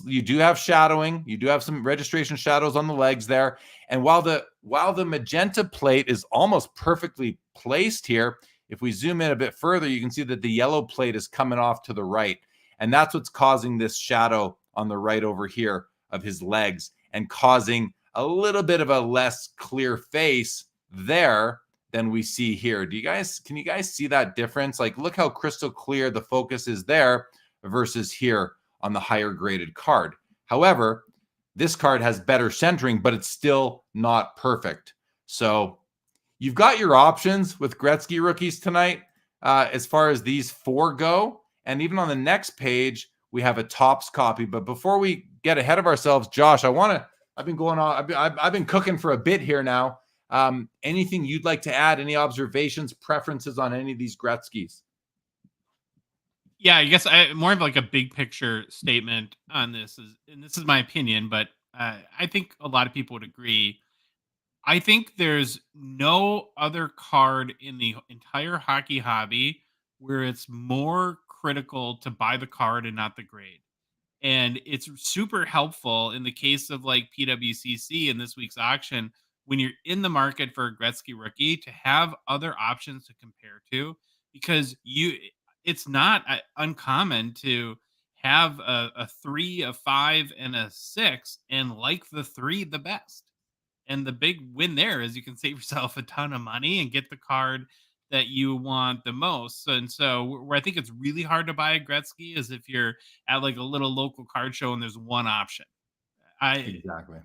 You do have shadowing. You do have some registration shadows on the legs there. And while the magenta plate is almost perfectly placed here, if we zoom in a bit further, you can see that the yellow plate is coming off to the right. And that's what's causing this shadow on the right over here of his legs and causing a little bit of a less clear face there than we see here. Can you guys see that difference? Like, look how crystal clear the focus is there versus here on the higher graded card. However, this card has better centering, but it's still not perfect. So you've got your options with Gretzky rookies tonight as far as these 4 go. And even on the next page, we have a Topps copy. But before we get ahead of ourselves, Josh, I've been cooking for a bit here now. Anything you'd like to add? Any observations, preferences on any of these Gretzkys?
Yeah, I guess more of like a big picture statement on this and this is my opinion, but I think a lot of people would agree. I think there's no other card in the entire hockey hobby where it's more critical to buy the card and not the grade. And it's super helpful in the case of like PWCC in this week's auction, when you're in the market for a Gretzky rookie, to have other options to compare to, because it's not uncommon to have a 3, a 5, and a 6 and like the 3 the best. And the big win there is you can save yourself a ton of money and get the card that you want the most. And so where I think it's really hard to buy a Gretzky is if you're at like a little local card show and there's one option.
Exactly.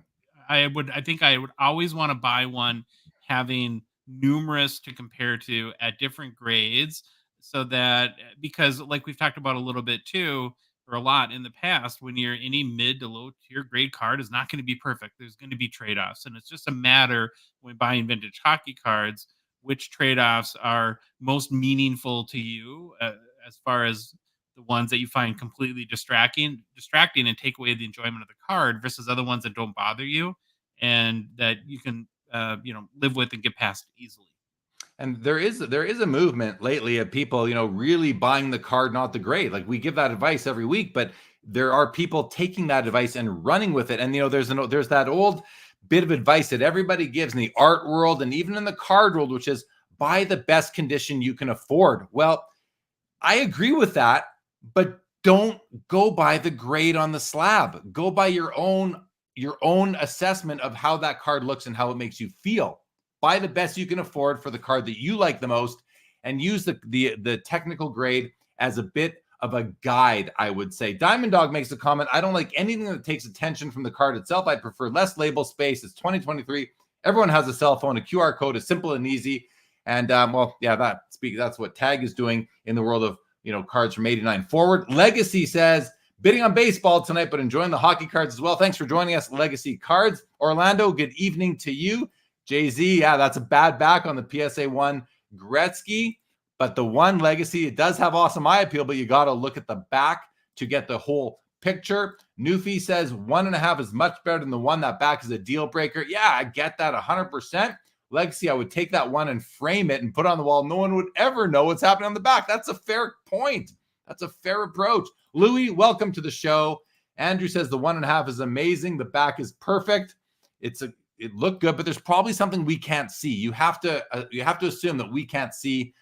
I think I would always want to buy one having numerous to compare to at different grades, so that, because like we've talked about a little bit too, or a lot in the past, when you're any mid to low tier grade card is not going to be perfect. There's going to be trade-offs. And it's just a matter when buying vintage hockey cards, which trade-offs are most meaningful to you as far as the ones that you find completely distracting and take away the enjoyment of the card versus other ones that don't bother you and that you can, live with and get past easily.
And there is a movement lately of people, really buying the card, not the grade. Like, we give that advice every week, but there are people taking that advice and running with it. And, there's that old bit of advice that everybody gives in the art world and even in the card world, which is buy the best condition you can afford. Well, I agree with that, but don't go by the grade on the slab. Go by your own assessment of how that card looks and how it makes you feel. Buy the best you can afford for the card that you like the most, and use the technical grade as a bit of a guide, I would say. Diamond Dog makes a comment, I don't like anything that takes attention from the card itself. I'd prefer less label space. It's 2023. Everyone has a cell phone. A QR code is simple and easy. And well, yeah, that's what Tag is doing in the world of, cards from 89 forward. Legacy says, bidding on baseball tonight, but enjoying the hockey cards as well. Thanks for joining us, Legacy Cards. Orlando, good evening to you. Jay-Z, yeah, that's a bad back on the PSA 1 Gretzky, but the one Legacy, it does have awesome eye appeal, but you got to look at the back to get the whole picture. Newfie says 1.5 is much better than the one. That back is a deal breaker. Yeah, I get that 100%. Legacy, I would take that one and frame it and put it on the wall. No one would ever know what's happening on the back. That's a fair point. That's a fair approach. Louis, welcome to the show. Andrew says the 1.5 is amazing. The back is perfect. It looked good, but there's probably something we can't see. You have to assume that we can't see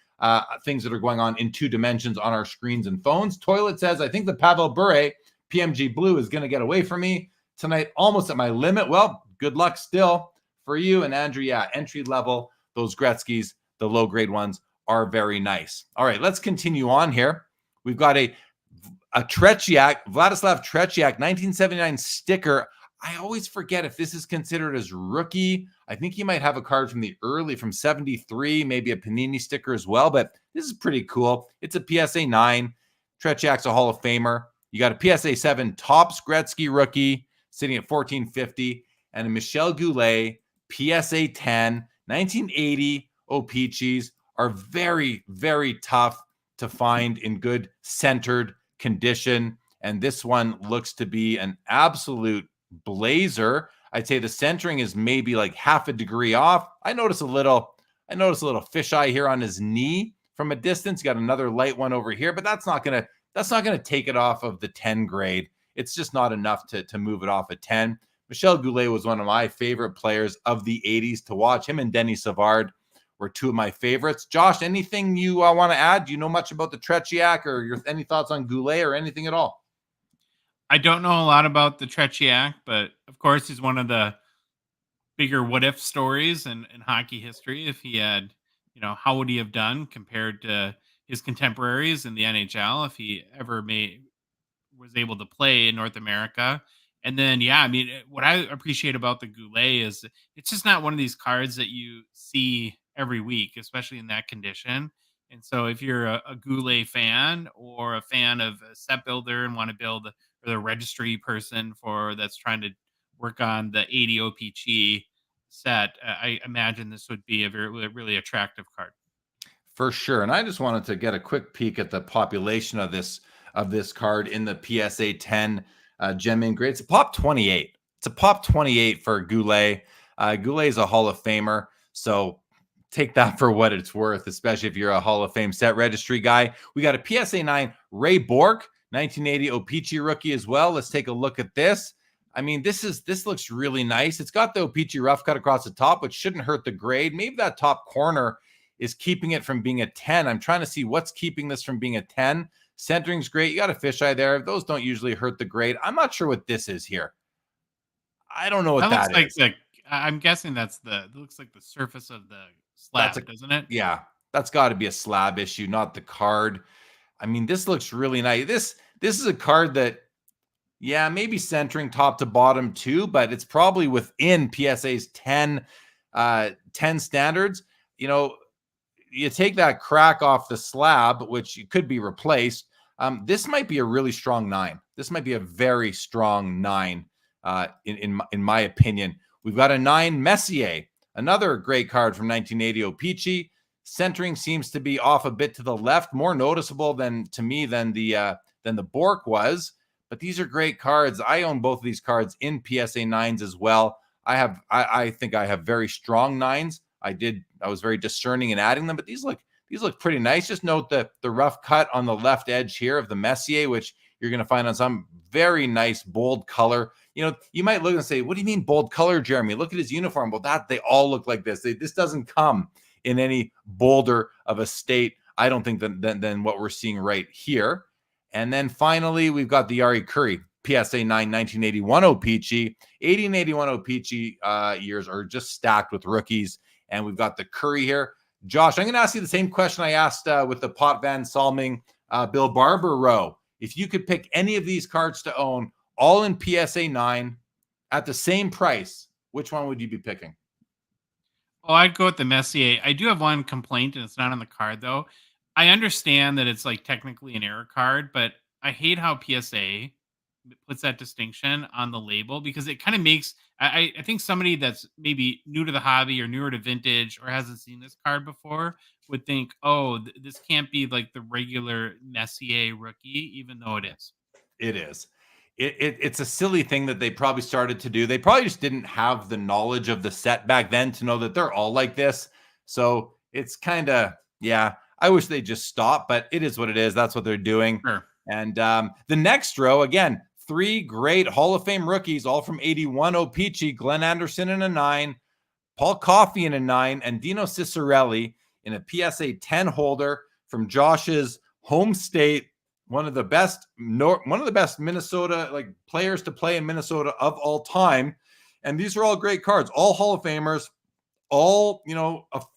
things that are going on in 2 dimensions on our screens and phones. Toilet says, I think the Pavel Bure PMG Blue is going to get away from me tonight, almost at my limit. Well, good luck still for you. And Andrew, yeah, entry level, those Gretzkys, the low grade ones are very nice. All right, let's continue on here. We've got a Tretiak, Vladislav Tretiak, 1979 sticker. I always forget if this is considered as rookie. I think he might have a card from 73, maybe a Panini sticker as well, but this is pretty cool. It's a PSA 9. Tretiak's a Hall of Famer. You got a PSA 7 Topps Gretzky rookie sitting at $14.50, and a Michel Goulet PSA 10, 1980 O-Pee-Chees are very, very tough to find in good centered condition. And this one looks to be an absolute blazer. I'd say the centering is maybe like half a degree off. I notice a little fisheye here on his knee from a distance. You got another light one over here, but that's not gonna take it off of the 10 grade. It's just not enough to move it off a 10. Michel Goulet was one of my favorite players of the 80s to watch. Him and Denis Savard were 2 of my favorites. Josh, anything you want to add? Do you know much about the Tretiak, or any thoughts on Goulet or anything at all?
I don't know a lot about the Tretiak, but of course he's one of the bigger what if stories in hockey history. If he had, how would he have done compared to his contemporaries in the NHL if he ever was able to play in North America? And then, yeah, I mean, what I appreciate about the Goulet is it's just not one of these cards that you see every week, especially in that condition. And so if you're a Goulet fan or a fan of a set builder and want to build, or the registry person that's trying to work on the 80 OPG set, I imagine this would be a really attractive card.
For sure. And I just wanted to get a quick peek at the population of this card in the PSA 10 gem in grade. It's a pop 28. It's a pop 28 for Goulet. Goulet is a Hall of Famer, so take that for what it's worth, especially if you're a Hall of Fame set registry guy. We got a PSA 9 Ray Bourque, 1980 O-Pee-Chee rookie as well. Let's take a look at this. I mean, this looks really nice. It's got the O-Pee-Chee rough cut across the top, which shouldn't hurt the grade. Maybe that top corner is keeping it from being a 10. I'm trying to see what's keeping this from being a 10. Centering's great. You got a fisheye there. Those don't usually hurt the grade. I'm not sure what this is here. I don't know what that is.
I'm guessing it looks like the surface of the slab, doesn't it?
Yeah, that's got to be a slab issue, not the card. I mean, this looks really nice. This is a card that, yeah, maybe centering top to bottom too, but it's probably within PSA's 10 standards. You take that crack off the slab, which could be replaced. This might be a really strong 9. This might be a very strong 9, in my opinion. We've got a 9 Messier, another great card from 1980 O-Pee-Chee. Centering seems to be off a bit to the left, more noticeable than the Bourque was. But these are great cards. I own both of these cards in PSA 9s as well. I think I have very strong 9s. I was very discerning in adding them, but these look pretty nice. Just note the rough cut on the left edge here of the Messier, which you're going to find on some very nice bold color. You might look and say, what do you mean bold color, Jeremy? Look at his uniform. Well, they all look like this. This doesn't come in any bolder of a state I don't think than what we're seeing right here. And then finally, we've got the Yari Curry PSA 9 1981 O-Pee-Chee. 80 and 81 O-Pee-Chee years are just stacked with rookies. And we've got the Curry here. Josh, I'm going to ask you the same question I asked with the Pot Van Salming Bill Barber row. If you could pick any of these cards to own, all in PSA 9 at the same price, which one would you be picking?
Oh, I'd go with the Messier. I do have one complaint, and it's not on the card, though. I understand that it's like technically an error card, but I hate how PSA puts that distinction on the label because it kind of makes I think somebody that's maybe new to the hobby or newer to vintage or hasn't seen this card before would think, oh, this can't be like the regular Messier rookie, even though it is.
It is. It's a silly thing that they probably started to do. They probably just didn't have the knowledge of the set back then to know that they're all like this. So it's kind of, yeah, I wish they just stopped, but it is what it is. That's what they're doing.
Sure.
And the next row, again, 3 great Hall of Fame rookies, all from 81 O-Pee-Chee, Glenn Anderson in a 9, Paul Coffey in a 9, and Dino Ciccarelli in a PSA 10 holder from Josh's home state. One of the best Minnesota like players to play in Minnesota of all time. And these are all great cards, all Hall of Famers, all,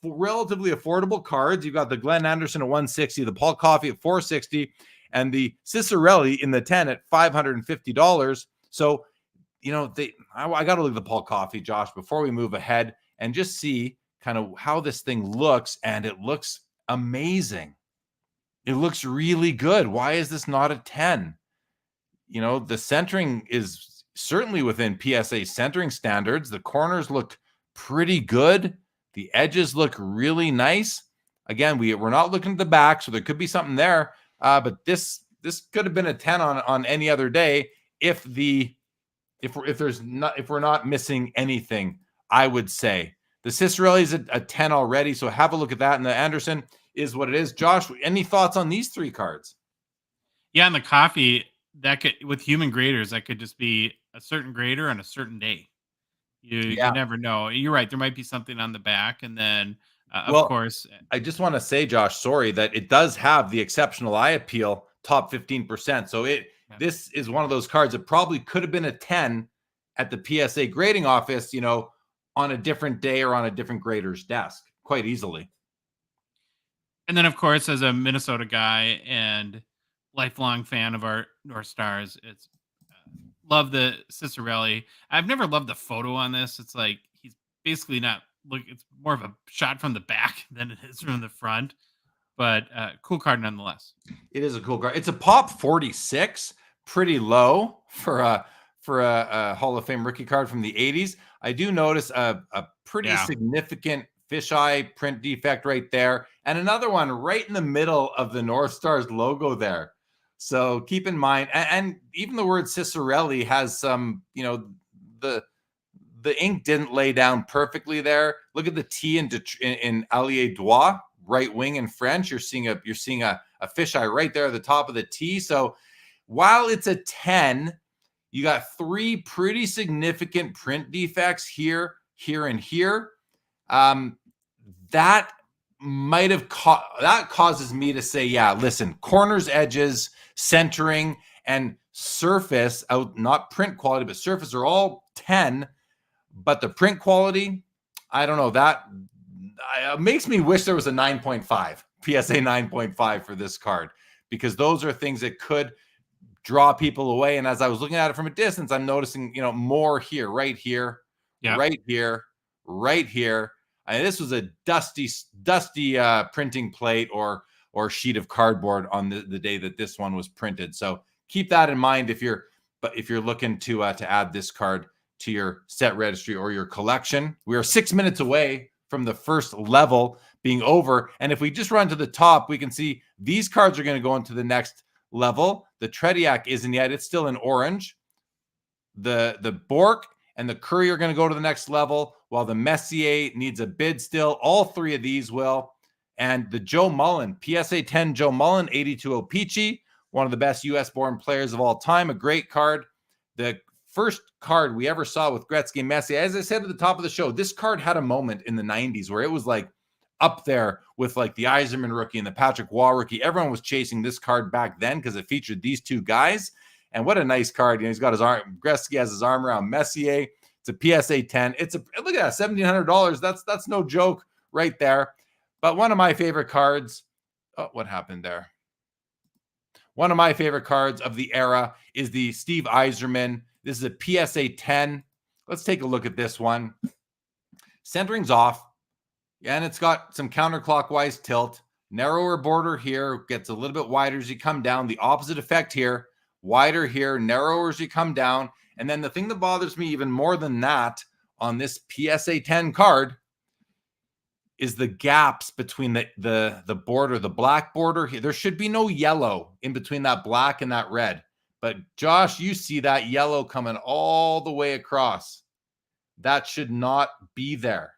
relatively affordable cards. You've got the Glenn Anderson at 160, the Paul Coffey at 460, and the Ciccarelli in the 10 at $550. So, I got to look at the Paul Coffey, Josh, before we move ahead and just see kind of how this thing looks. And it looks amazing. It looks really good. Why is this not a 10? The centering is certainly within PSA centering standards. The corners look pretty good. The edges look really nice. Again, we're not looking at the back, so there could be something there. But this could have been a 10 on any other day if we're not missing anything. I would say the Ciccarelli is a 10 already. So have a look at that. And the Anderson is what it is. Josh, any thoughts on these 3 cards?
Yeah, and the Coffee, that could, with human graders, that could just be a certain grader on a certain day. You never know. You're right. There might be something on the back. And then, of course,
I just want to say, Josh, sorry, that it does have the exceptional eye appeal top 15%. So this is one of those cards that probably could have been a 10 at the PSA grading office, on a different day or on a different grader's desk quite easily.
And then, of course, as a Minnesota guy and lifelong fan of our North Stars, it's love the Ciccarelli. I've never loved the photo on this. It's like he's basically not look. It's more of a shot from the back than it is from the front. But cool card nonetheless. It
is a cool card. It's a pop 46, pretty low for a Hall of Fame rookie card from the 80s. I do notice a pretty significant fisheye print defect right there, and another one right in the middle of the North Stars logo there. So keep in mind, and even the word Ciccarelli has some, the ink didn't lay down perfectly there. Look at the T in Allier Droit, right wing in French. You're seeing a fisheye right there at the top of the T. So while it's a 10, you got 3 pretty significant print defects here, and here. That might have that causes me to say, listen, corners, edges, centering, and surface out, not print quality, but surface are all 10, but the print quality, I don't know, that makes me wish there was a 9.5, PSA 9.5 for this card, because those are things that could draw people away. And as I was looking at it from a distance, I'm noticing, more here, right here, right here, right here. And this was a dusty printing plate or sheet of cardboard on the day that this one was printed. So keep that in mind if you're looking to add this card to your set registry or your collection. We are 6 minutes away from the first level being over, and if we just run to the top, we can see these cards are going to go into the next level. The Tretiak isn't yet; it's still in orange. The Bork and the Curry are going to go to the next level, while the Messier needs a bid still. All 3 of these will. And the Joe Mullen, PSA 10 Joe Mullen, 82 O-Pee-Chee, one of the best U.S.-born players of all time, a great card. The first card we ever saw with Gretzky and Messier, as I said at the top of the show, this card had a moment in the 90s where it was like up there with like the Yzerman rookie and the Patrick Waugh rookie. Everyone was chasing this card back then because it featured these two guys. And what a nice card. He's got his arm. Gretzky has his arm around Messier. It's a PSA 10. Look at that, $1,700. That's no joke right there. But one of my favorite cards. Oh, what happened there? One of my favorite cards of the era is the Steve Yzerman. This is a PSA 10. Let's take a look at this one. Centering's off. And it's got some counterclockwise tilt. Narrower border here. Gets a little bit wider as you come down. The opposite effect here. Wider here. Narrower as you come down. And then the thing that bothers me even more than that on this PSA 10 card is the gaps between the border, the black border here. There should be no yellow in between that black and that red. But Josh, you see that yellow coming all the way across. That should not be there.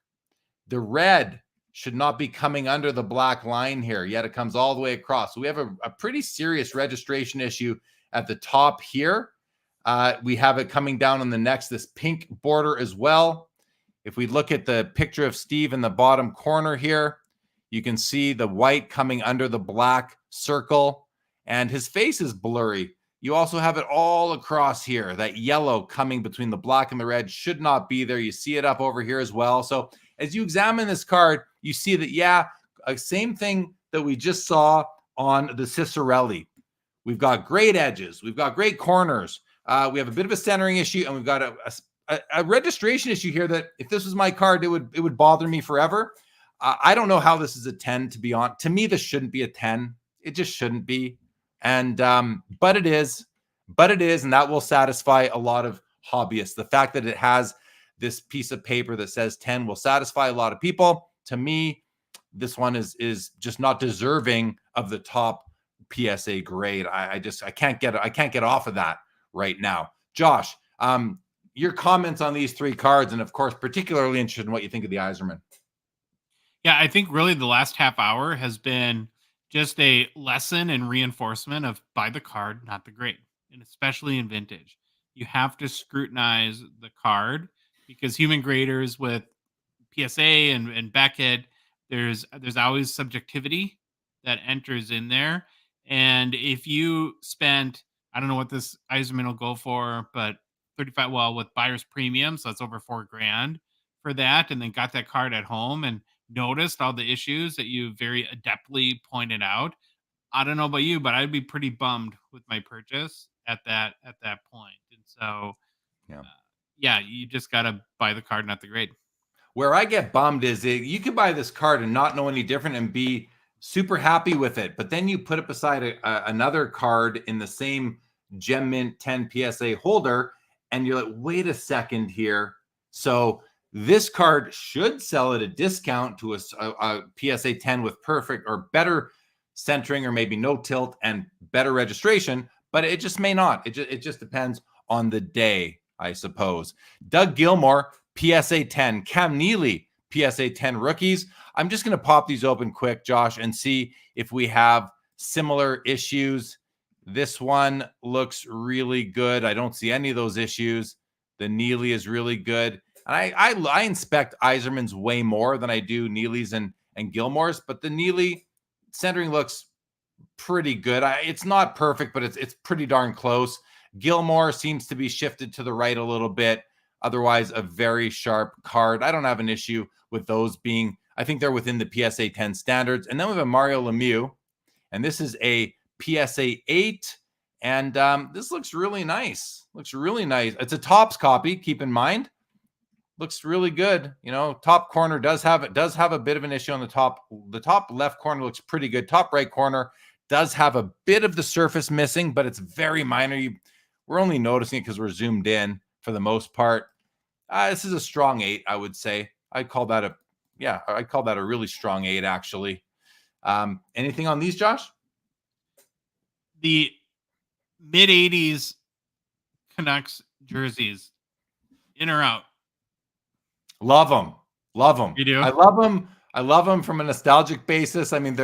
The red should not be coming under the black line here, yet it comes all the way across. So we have a pretty serious registration issue at the top here. We have it coming down on the next, this pink border as well. If we look at the picture of Steve in the bottom corner here, you can see the white coming under the black circle, and his face is blurry. You also have it all across here. That yellow coming between the black and the red should not be there. You see it up over here as well. So as you examine this card, you see that, yeah, same thing that we just saw on the Cicerelli. We've got great edges. We've got great corners. We have a bit of a centering issue, and we've got a registration issue here that if this was my card, it would bother me forever. I don't know how this is a 10, to be honest. To me, this shouldn't be a 10. It just shouldn't be. And but it is, and that will satisfy a lot of hobbyists. The fact that it has this piece of paper that says 10 will satisfy a lot of people. To me, this one is just not deserving of the top PSA grade. I can't get off of that right now. Josh, your comments on these three cards, and of course, particularly interested in what you think of the Yzerman.
Yeah, I think really the last half hour has been just a lesson and reinforcement of buy the card, not the grade, and especially in vintage. You have to scrutinize the card because human graders with PSA and Beckett, there's always subjectivity that enters in there. And if you spent, I don't know what this Yzerman will go for, but 35, well, with buyer's premium, so that's over $4,000 for that, and then got that card at home and noticed all the issues that you very adeptly pointed out. I don't know about you, but I'd be pretty bummed with my purchase at that point. And so, yeah, you just got to buy the card, not the grade.
Where I get bummed is you could buy this card and not know any different and be super happy with it, but then you put it beside another card in the same Gem Mint 10 PSA holder, and you're like, wait a second here. So this card should sell at a discount to a PSA 10 with perfect or better centering or maybe no tilt and better registration, but it just may not. It just depends on the day, I suppose. Doug Gilmour, PSA 10. Cam Neely, PSA 10 rookies. I'm just going to pop these open quick, Josh, and see if we have similar issues. This one looks really good. I don't see any of those issues. The Neely is really good. And I inspect Yzerman's way more than I do Neely's and Gilmour's, but the Neely centering looks pretty good. It's not perfect, but it's pretty darn close. Gilmour seems to be shifted to the right a little bit. Otherwise, a very sharp card. I don't have an issue with those being, I think they're within the PSA 10 standards. And then we have a Mario Lemieux, and this is a PSA 8. And this looks really nice. Looks really nice. It's a Topps copy, keep in mind. Looks really good. You know, top corner does have a bit of an issue on the top. The top left corner looks pretty good. Top right corner does have a bit of the surface missing, but it's very minor. We're only noticing it because we're zoomed in for the most part. This is a strong 8, I would say. I'd call that a really strong 8, actually. Anything on these, Josh?
The mid-80s Canucks jerseys, in or out?
Love them.
You do?
I love them from a nostalgic basis. I mean,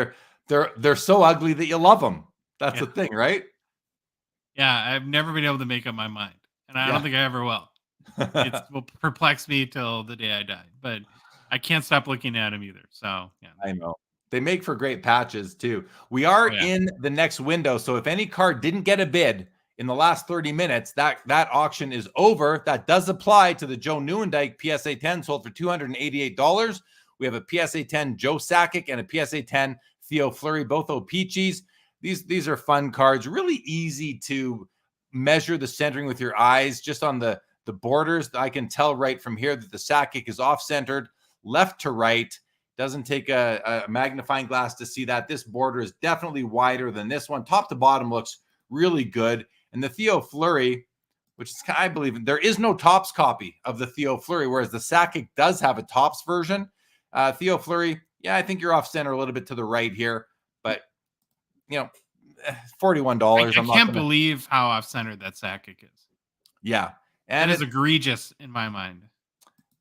they're so ugly that you love them. That's the thing, right?
Yeah, I've never been able to make up my mind, and I don't think I ever will. It will perplex me till the day I die. But I can't stop looking at them either. So yeah,
I know. They make for great patches too. We are
Oh, yeah.
in the next window. So if any card didn't get a bid in the last 30 minutes, that auction is over. That does apply to the Joe Nieuwendyk PSA 10 sold for $288. We have a PSA 10 Joe Sakic and a PSA 10 Theo Fleury, both O-Peachies. These are fun cards, really easy to measure the centering with your eyes, just on the borders. I can tell right from here that the Sakic is off-centered, left to right. Doesn't take a magnifying glass to see that. This border is definitely wider than this one. Top to bottom looks really good. And the Theo Fleury, which is, I believe, there is no Topps copy of the Theo Fleury, whereas the Sakic does have a Topps version. Theo Fleury, yeah, I think you're off center a little bit to the right here, but $41.
I can't believe how off center that Sakic is.
Yeah,
and it is egregious in my mind.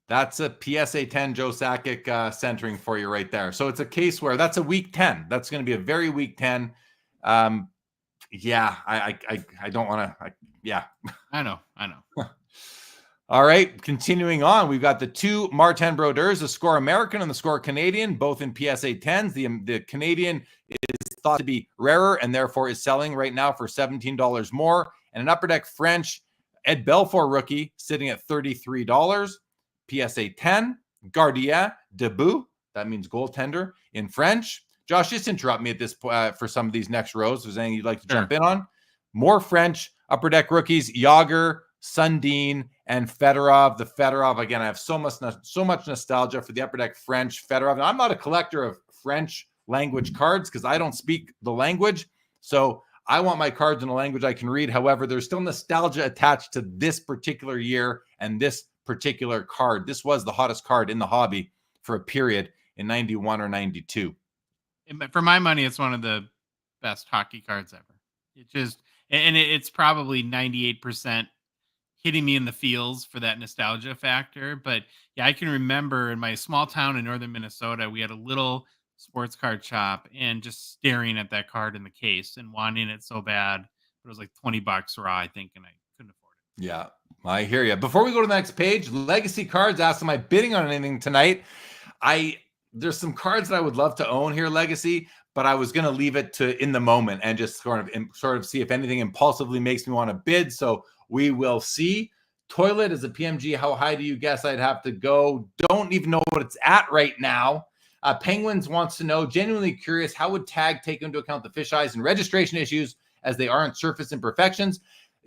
That's a PSA 10 Joe Sakic centering for you right there. So it's a case where that's a week 10. That's going to be a very week 10. Yeah, I don't want to. Yeah,
I know.
All right, continuing on, we've got the two Martin Brodeurs, the Score American and the Score Canadian, both in PSA 10s. The Canadian is thought to be rarer and therefore is selling right now for $17 more. And an Upper Deck French Ed Belfour rookie sitting at $33. PSA 10, Gardien Debout, that means goaltender in French. Josh, just interrupt me at this point for some of these next rows. If there's anything you'd like to jump in on. More French Upper Deck rookies, Yager, Sundin, and Fedorov. The Fedorov, again, I have so much nostalgia for the Upper Deck French Fedorov. Now, I'm not a collector of French language cards because I don't speak the language. So I want my cards in a language I can read. However, there's still nostalgia attached to this particular year and this particular card. This was the hottest card in the hobby for a period in 91 or 92.
For my money, it's one of the best hockey cards ever. It's probably 98% hitting me in the feels for that nostalgia factor. But yeah, I can remember in my small town in northern Minnesota, we had a little sports card shop and just staring at that card in the case and wanting it so bad. It was like $20 raw, I think, and I couldn't afford it.
Yeah, I hear you. Before we go to the next page, Legacy Cards asks, am I bidding on anything tonight? There's some cards that I would love to own here, Legacy, but I was going to leave it to in the moment and just sort of see if anything impulsively makes me want to bid. So we will see. Toilet is a PMG. How high do you guess I'd have to go? Don't even know what it's at right now. Penguins wants to know, genuinely curious, how would Tag take into account the fisheyes and registration issues as they aren't surface imperfections?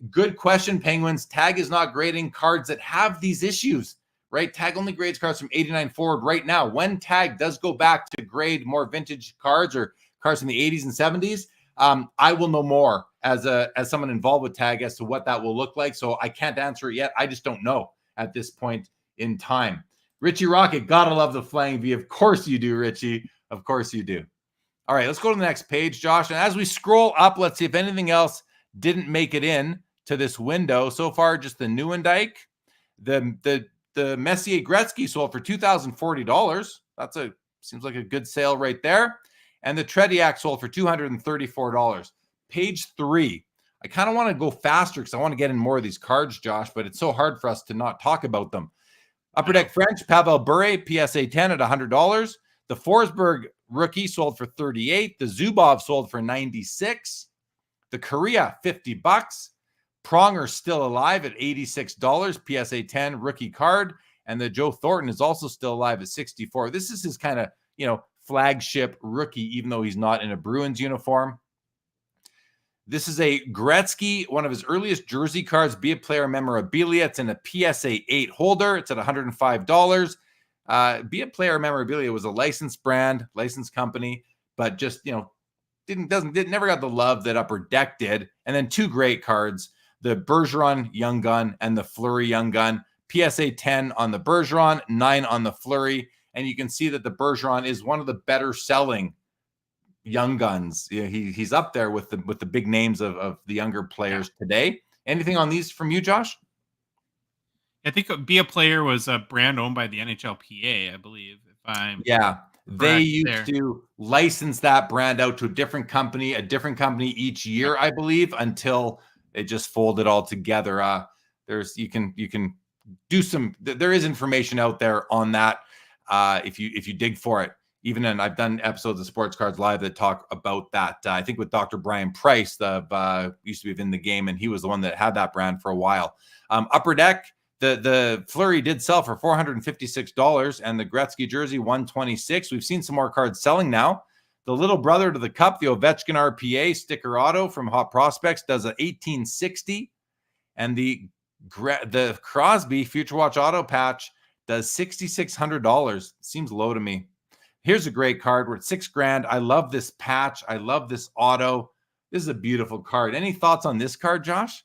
Good question, Penguins. Tag is not grading cards that have these issues, right? Tag only grades cards from 89 forward right now. When Tag does go back to grade more vintage cards or cards from the 80s and 70s, I will know more as someone involved with Tag as to what that will look like. So I can't answer it yet. I just don't know at this point in time. Richie Rocket, gotta love the flying V. Of course you do, Richie. Of course you do. All right, let's go to the next page, Josh. And as we scroll up, let's see if anything else didn't make it in to this window. So far, just the Nieuwendyk. The Messier Gretzky sold for $2,040. Seems like a good sale right there. And the Tretiak sold for $234. Page 3. I kind of want to go faster because I want to get in more of these cards, Josh, but it's so hard for us to not talk about them. Upper Deck French, Pavel Bure, PSA 10 at $100. The Forsberg rookie sold for $38. The Zubov sold for $96. The Korea, $50. Pronger still alive at $86. PSA 10 rookie card. And the Joe Thornton is also still alive at $64. This is his kind of, flagship rookie, even though he's not in a Bruins uniform. This is a Gretzky, one of his earliest jersey cards, be a player memorabilia. It's in a PSA 8 holder. It's at $105. Be a player memorabilia was a licensed brand, licensed company, but just, never got the love that Upper Deck did. And then two great cards, the Bergeron Young Gun and the Fleury Young Gun. PSA 10 on the Bergeron, 9 on the Fleury. And you can see that the Bergeron is one of the better selling young guns. He's up there with the big names of the younger players today. Anything on these from you, Josh?
I think Be a Player was a brand owned by the NHLPA, I believe.
They used to license that brand out to a different company each year, I believe, until it just folded all together. There is information out there on that. if you dig for it. Even and I've done episodes of Sports Cards Live that talk about that. I think with Dr. Brian Price, used to be in the game, and he was the one that had that brand for a while. Upper Deck, the Fleury did sell for $456, and the Gretzky jersey $126. We've seen some more cards selling now. The little brother to the Cup, the Ovechkin RPA sticker auto from Hot Prospects, does a $1860, and the Crosby Future Watch auto patch does $6,600. Seems low to me. Here's a great card. We're at $6,000. I love this patch. I love this auto. This is a beautiful card. Any thoughts on this card, Josh?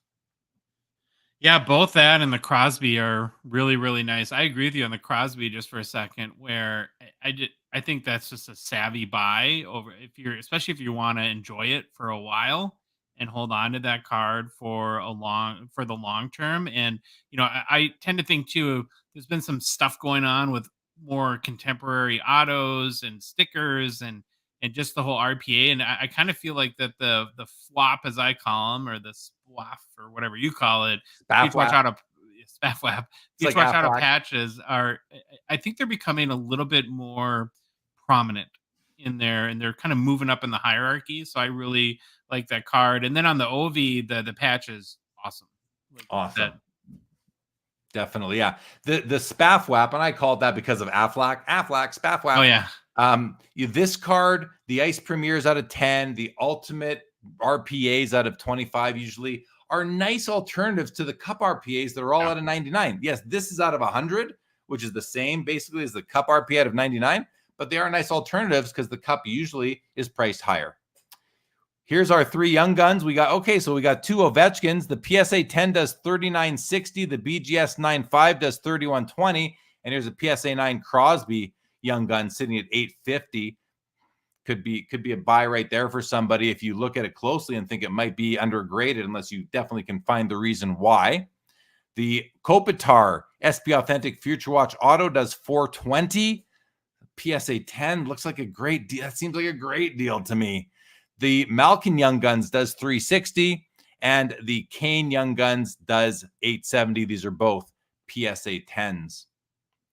Yeah, both that and the Crosby are really, really nice. I agree with you on the Crosby just for a second, where I think that's just a savvy buy over especially if you want to enjoy it for a while and hold on to that card for the long term. And I tend to think too, there's been some stuff going on with more contemporary autos and stickers and just the whole RPA. And I kind of feel like that the flop, as I call them, or the splaff or whatever you call it, Future Watch auto patches I think they're becoming a little bit more prominent in there, and they're kind of moving up in the hierarchy. So I really like that card. And then on the OV, the patch is awesome.
Awesome. Definitely, yeah. The Spaff Wap, and I called that because of Aflac, Spaff Wap.
Oh yeah.
This card, the Ice Premiers out of 10, the Ultimate RPAs out of 25 usually are nice alternatives to the Cup RPAs that are all out of 99. Yes, this is out of 100, which is the same basically as the Cup RPA out of 99, but they are nice alternatives because the Cup usually is priced higher. Here's our 3 young guns. We got 2 Ovechkins. The PSA 10 does $39.60. The BGS 9.5 does $31.20. And here's a PSA 9 Crosby young gun sitting at $8.50. Could be a buy right there for somebody if you look at it closely and think it might be undergraded, unless you definitely can find the reason why. The Kopitar SP Authentic Future Watch Auto does $420. PSA 10 looks like a great deal. That seems like a great deal to me. The Malkin Young Guns does $360, and the Kane Young Guns does $870. These are both PSA 10s.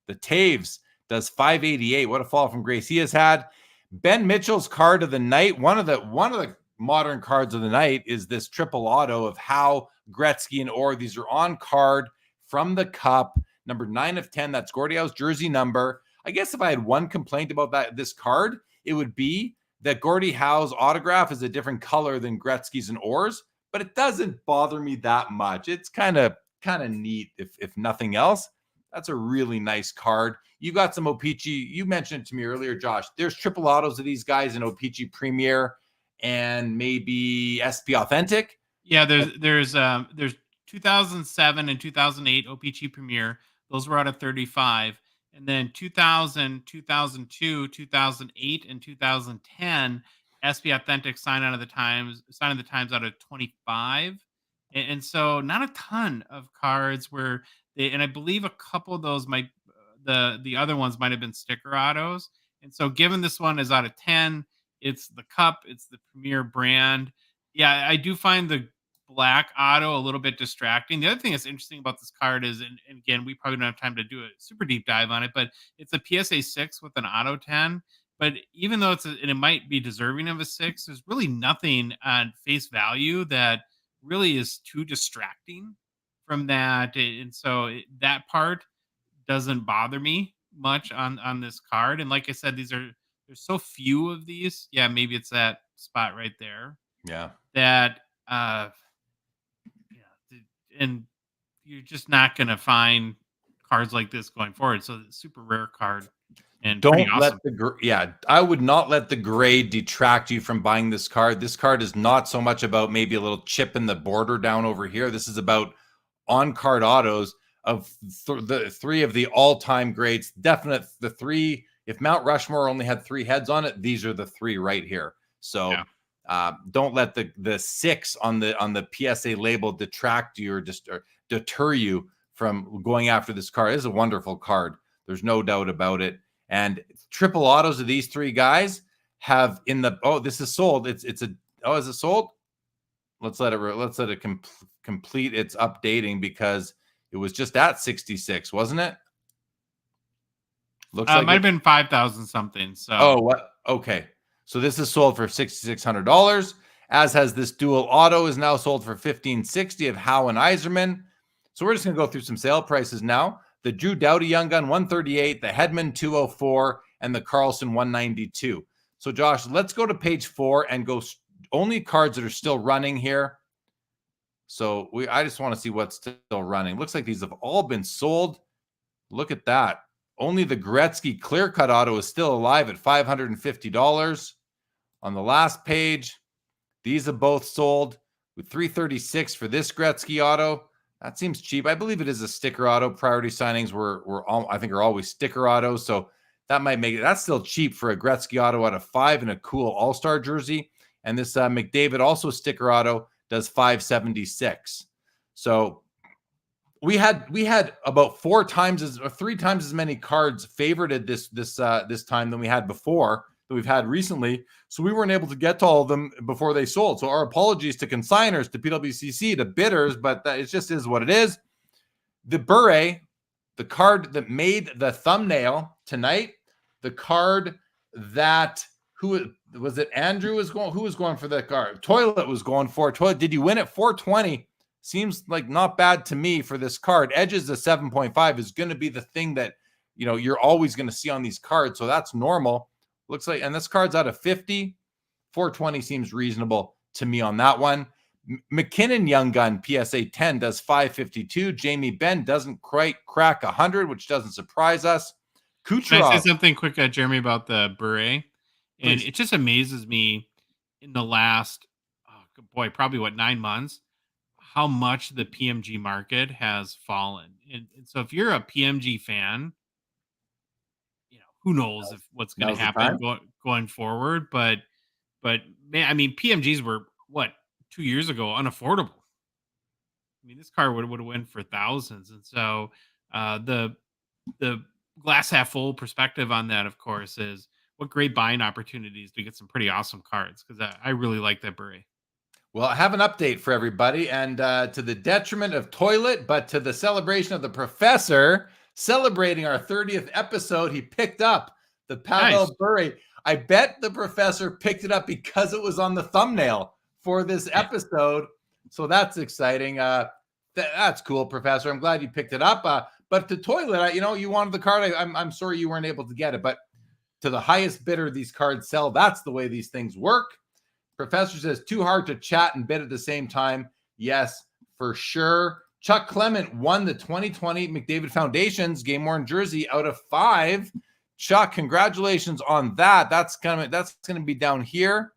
The Taves does $588. What a fall from grace he has had. Ben Mitchell's card of the night. One of the modern cards of the night is this triple auto of Howe, Gretzky, and Orr. These are on card from the Cup, number 9 of 10. That's Gordie Howe's jersey number. I guess if I had one complaint about this card, it would be that Gordie Howe's autograph is a different color than Gretzky's and Orr's, but it doesn't bother me that much. It's kind of neat, if nothing else. That's a really nice card. You got some O-Pee-Chee. You mentioned it to me earlier, Josh. There's triple autos of these guys in O-Pee-Chee Premier and maybe SP Authentic.
Yeah, there's 2007 and 2008 O-Pee-Chee Premier. Those were out of 35. And then 2000, 2002, 2008, and 2010 SP Authentic sign of the times out of 25. And so not a ton of cards where and I believe a couple of those the other ones might have been sticker autos. And so given this one is out of 10, it's the Cup, it's the Premier brand. Yeah, I do find the black auto a little bit distracting. The other thing that's interesting about this card is, and again, we probably don't have time to do a super deep dive on it, but it's a PSA 6 with an auto 10. But even though and it might be deserving of a 6, there's really nothing on face value that really is too distracting from that. And so that part doesn't bother me much on this card. And like I said, there's so few of these. Yeah, maybe it's that spot right there.
Yeah.
That and you're just not going to find cards like this going forward. So it's a super rare card. And
don't
awesome.
I would not let the grade detract you from buying this card. This card is not so much about maybe a little chip in the border down over here. This is about on-card autos of the 3 of the all-time greats. Definite the 3. If Mount Rushmore only had 3 heads on it, these are the 3 right here. So don't let the 6 on the PSA label detract you or deter you from going after this card. It is a wonderful card. There's no doubt about it. And triple autos of these 3 guys have in the this is sold. Is it sold? Let's let it complete its updating because it was just at 66, wasn't it? Looks like
might have been 5,000 something. So
oh, what? Okay. So this is sold for $6,600, as has this dual auto is now sold for $1,560 of Howe and Iserman. So we're just going to go through some sale prices now. The Drew Doughty Young Gun, $138, the Hedman, $204, and the Carlson, $192. So Josh, let's go to page 4 and go only cards that are still running here. So I just want to see what's still running. Looks like these have all been sold. Look at that. Only the Gretzky clear cut auto is still alive at $550. On the last page, these have both sold with $336 for this Gretzky auto. That seems cheap. I believe it is a sticker auto. Priority signings I think are always sticker autos. So that might make it. That's still cheap for a Gretzky auto out of 5 and a cool All-Star jersey. And this McDavid, also sticker auto, does $576. So we had about 3 times as many cards favorited this time than we had before, that we've had recently. So we weren't able to get to all of them before they sold. So our apologies to consigners, to PWCC, to bidders, but it just is what it is. The Bure, the card that made the thumbnail tonight, the card that who was it? Andrew was going. Who was going for that card? Toilet was going for Toilet. Did you win at 420? Seems like not bad to me for this card. Edges of 7.5 is going to be the thing that you're always going to see on these cards, so that's normal. Looks like, and this card's out of 50. 420 seems reasonable to me on that one. McKinnon Young Gun PSA 10 does 552. Jamie Benn doesn't quite crack 100, which doesn't surprise us. Kucherov.
Can I say something quick, Jeremy, about the Bure? And
Please.
it just amazes me in the last, probably 9 months, how much the PMG market has fallen. And so if you're a PMG fan, who knows what's going to happen going forward. But man, I mean, PMGs were 2 years ago unaffordable. I mean, this car would have went for thousands. And so the glass half full perspective on that, of course, is what great buying opportunities to get some pretty awesome cards, because I really like that Bure.
Well, I have an update for everybody, and to the detriment of Toilet, but to the celebration of the Professor, celebrating our 30th episode, he picked up the Pavel Bure. I bet the Professor picked it up because it was on the thumbnail for this episode. So that's exciting. That's cool, Professor. I'm glad you picked it up. But to Toilet, you wanted the card. I'm sorry you weren't able to get it, but to the highest bidder these cards sell. That's the way these things work. Professor says, too hard to chat and bid at the same time. Yes, for sure. Chuck Clement won the 2020 McDavid Foundation's game worn jersey out of 5. Chuck, congratulations on that. That's gonna be down here.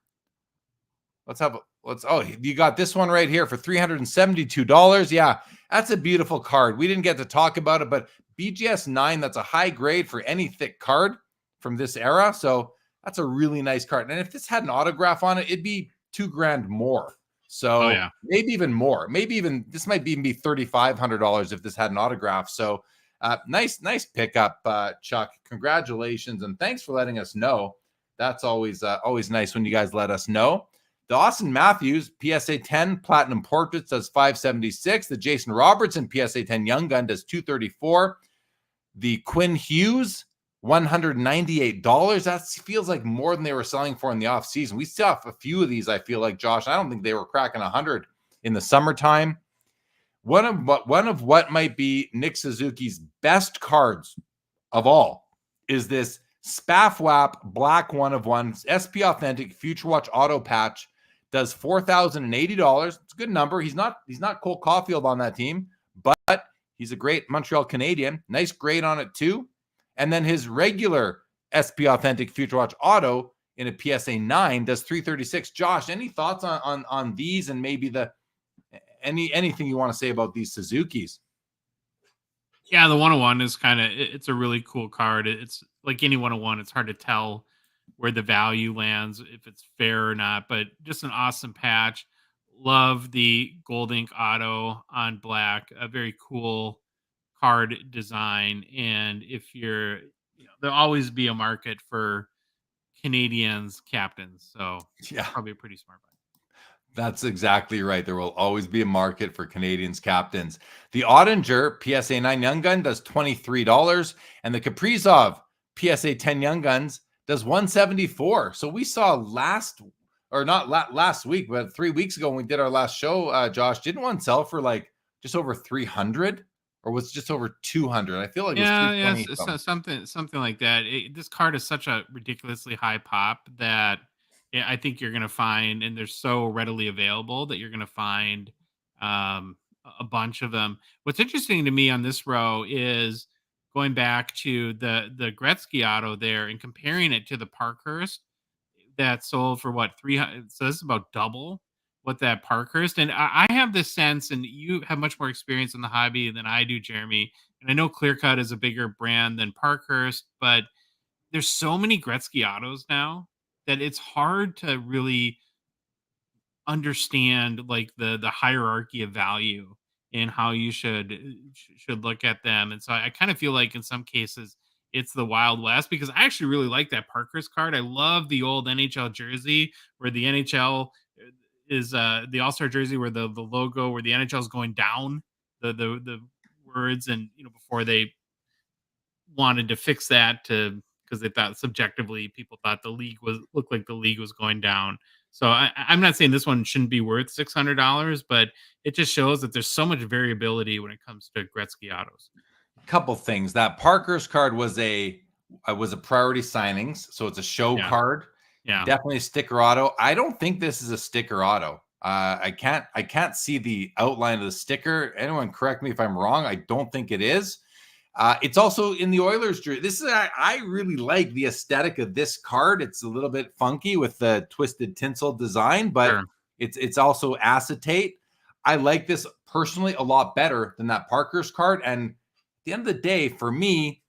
You got this one right here for $372. Yeah, that's a beautiful card. We didn't get to talk about it, but BGS 9, that's a high grade for any thick card from this era. So that's a really nice card. And if this had an autograph on it, it'd be $2,000 more. So maybe even more. This might even be $3,500 if this had an autograph. So nice pickup, Chuck. Congratulations, and thanks for letting us know. That's always nice when you guys let us know. The Austin Matthews PSA 10 Platinum Portraits does $576. The Jason Robertson PSA 10 Young Gun does $234. The Quinn Hughes $198. That feels like more than they were selling for in the off season. We saw a few of these, I feel like, Josh. I don't think they were cracking 100 in the summertime. One of what might be Nick Suzuki's best cards of all is this Spaff Wap Black 1/1 SP Authentic Future Watch Auto Patch. Does $4,080. It's a good number. He's not Cole Caulfield on that team, but he's a great Montreal Canadian. Nice grade on it too. And then his regular SP Authentic Future Watch Auto in a PSA 9 does $336. Josh, any thoughts on these, and maybe anything you want to say about these Suzukis?
Yeah, the 101 is it's a really cool card. It's like any 101, it's hard to tell where the value lands, if it's fair or not, but just an awesome patch. Love the gold ink auto on black, a very cool card design. And if there'll always be a market for Canadians captains. So yeah, probably a pretty smart buy.
That's exactly right. There will always be a market for Canadians captains. The Ottinger PSA 9 Young Gun does $23, and the Kaprizov PSA 10 Young Guns does 174. So we saw last week, but 3 weeks ago when we did our last show, Josh, didn't one sell for like just over 300 or was it just over 200? I feel like it was 320.
Something like that. This card is such a ridiculously high pop that I think you're going to find, and they're so readily available that you're going to find a bunch of them. What's interesting to me on this row is going back to the Gretzky auto there and comparing it to the Parkhurst that sold for what, 300. So this is about double what that Parkhurst. And I have this sense, and you have much more experience in the hobby than I do, Jeremy. And I know Clear Cut is a bigger brand than Parkhurst, but there's so many Gretzky autos now that it's hard to really understand like the hierarchy of value and how you should look at them. And so I kind of feel like in some cases it's the Wild West, because I actually really like that Parkhurst card. I love the old NHL jersey where the NHL is the All-Star jersey where the logo where the NHL is going down the words, and before they wanted to fix that because they thought subjectively people thought the league looked like the league was going down. So I'm not saying this one shouldn't be worth $600, but it just shows that there's so much variability when it comes to Gretzky autos.
Couple things. That Parkhurst card was a priority signings, so it's a show card.
Yeah,
definitely a sticker auto. I don't think this is a sticker auto. I can't see the outline of the sticker. Anyone correct me if I'm wrong. I don't think it is. It's also in the Oilers jersey. This is I really like the aesthetic of this card. It's a little bit funky with the twisted tinsel design, but
sure.
it's also acetate. I like this personally a lot better than that Parkhurst card. And at the end of the day, for me,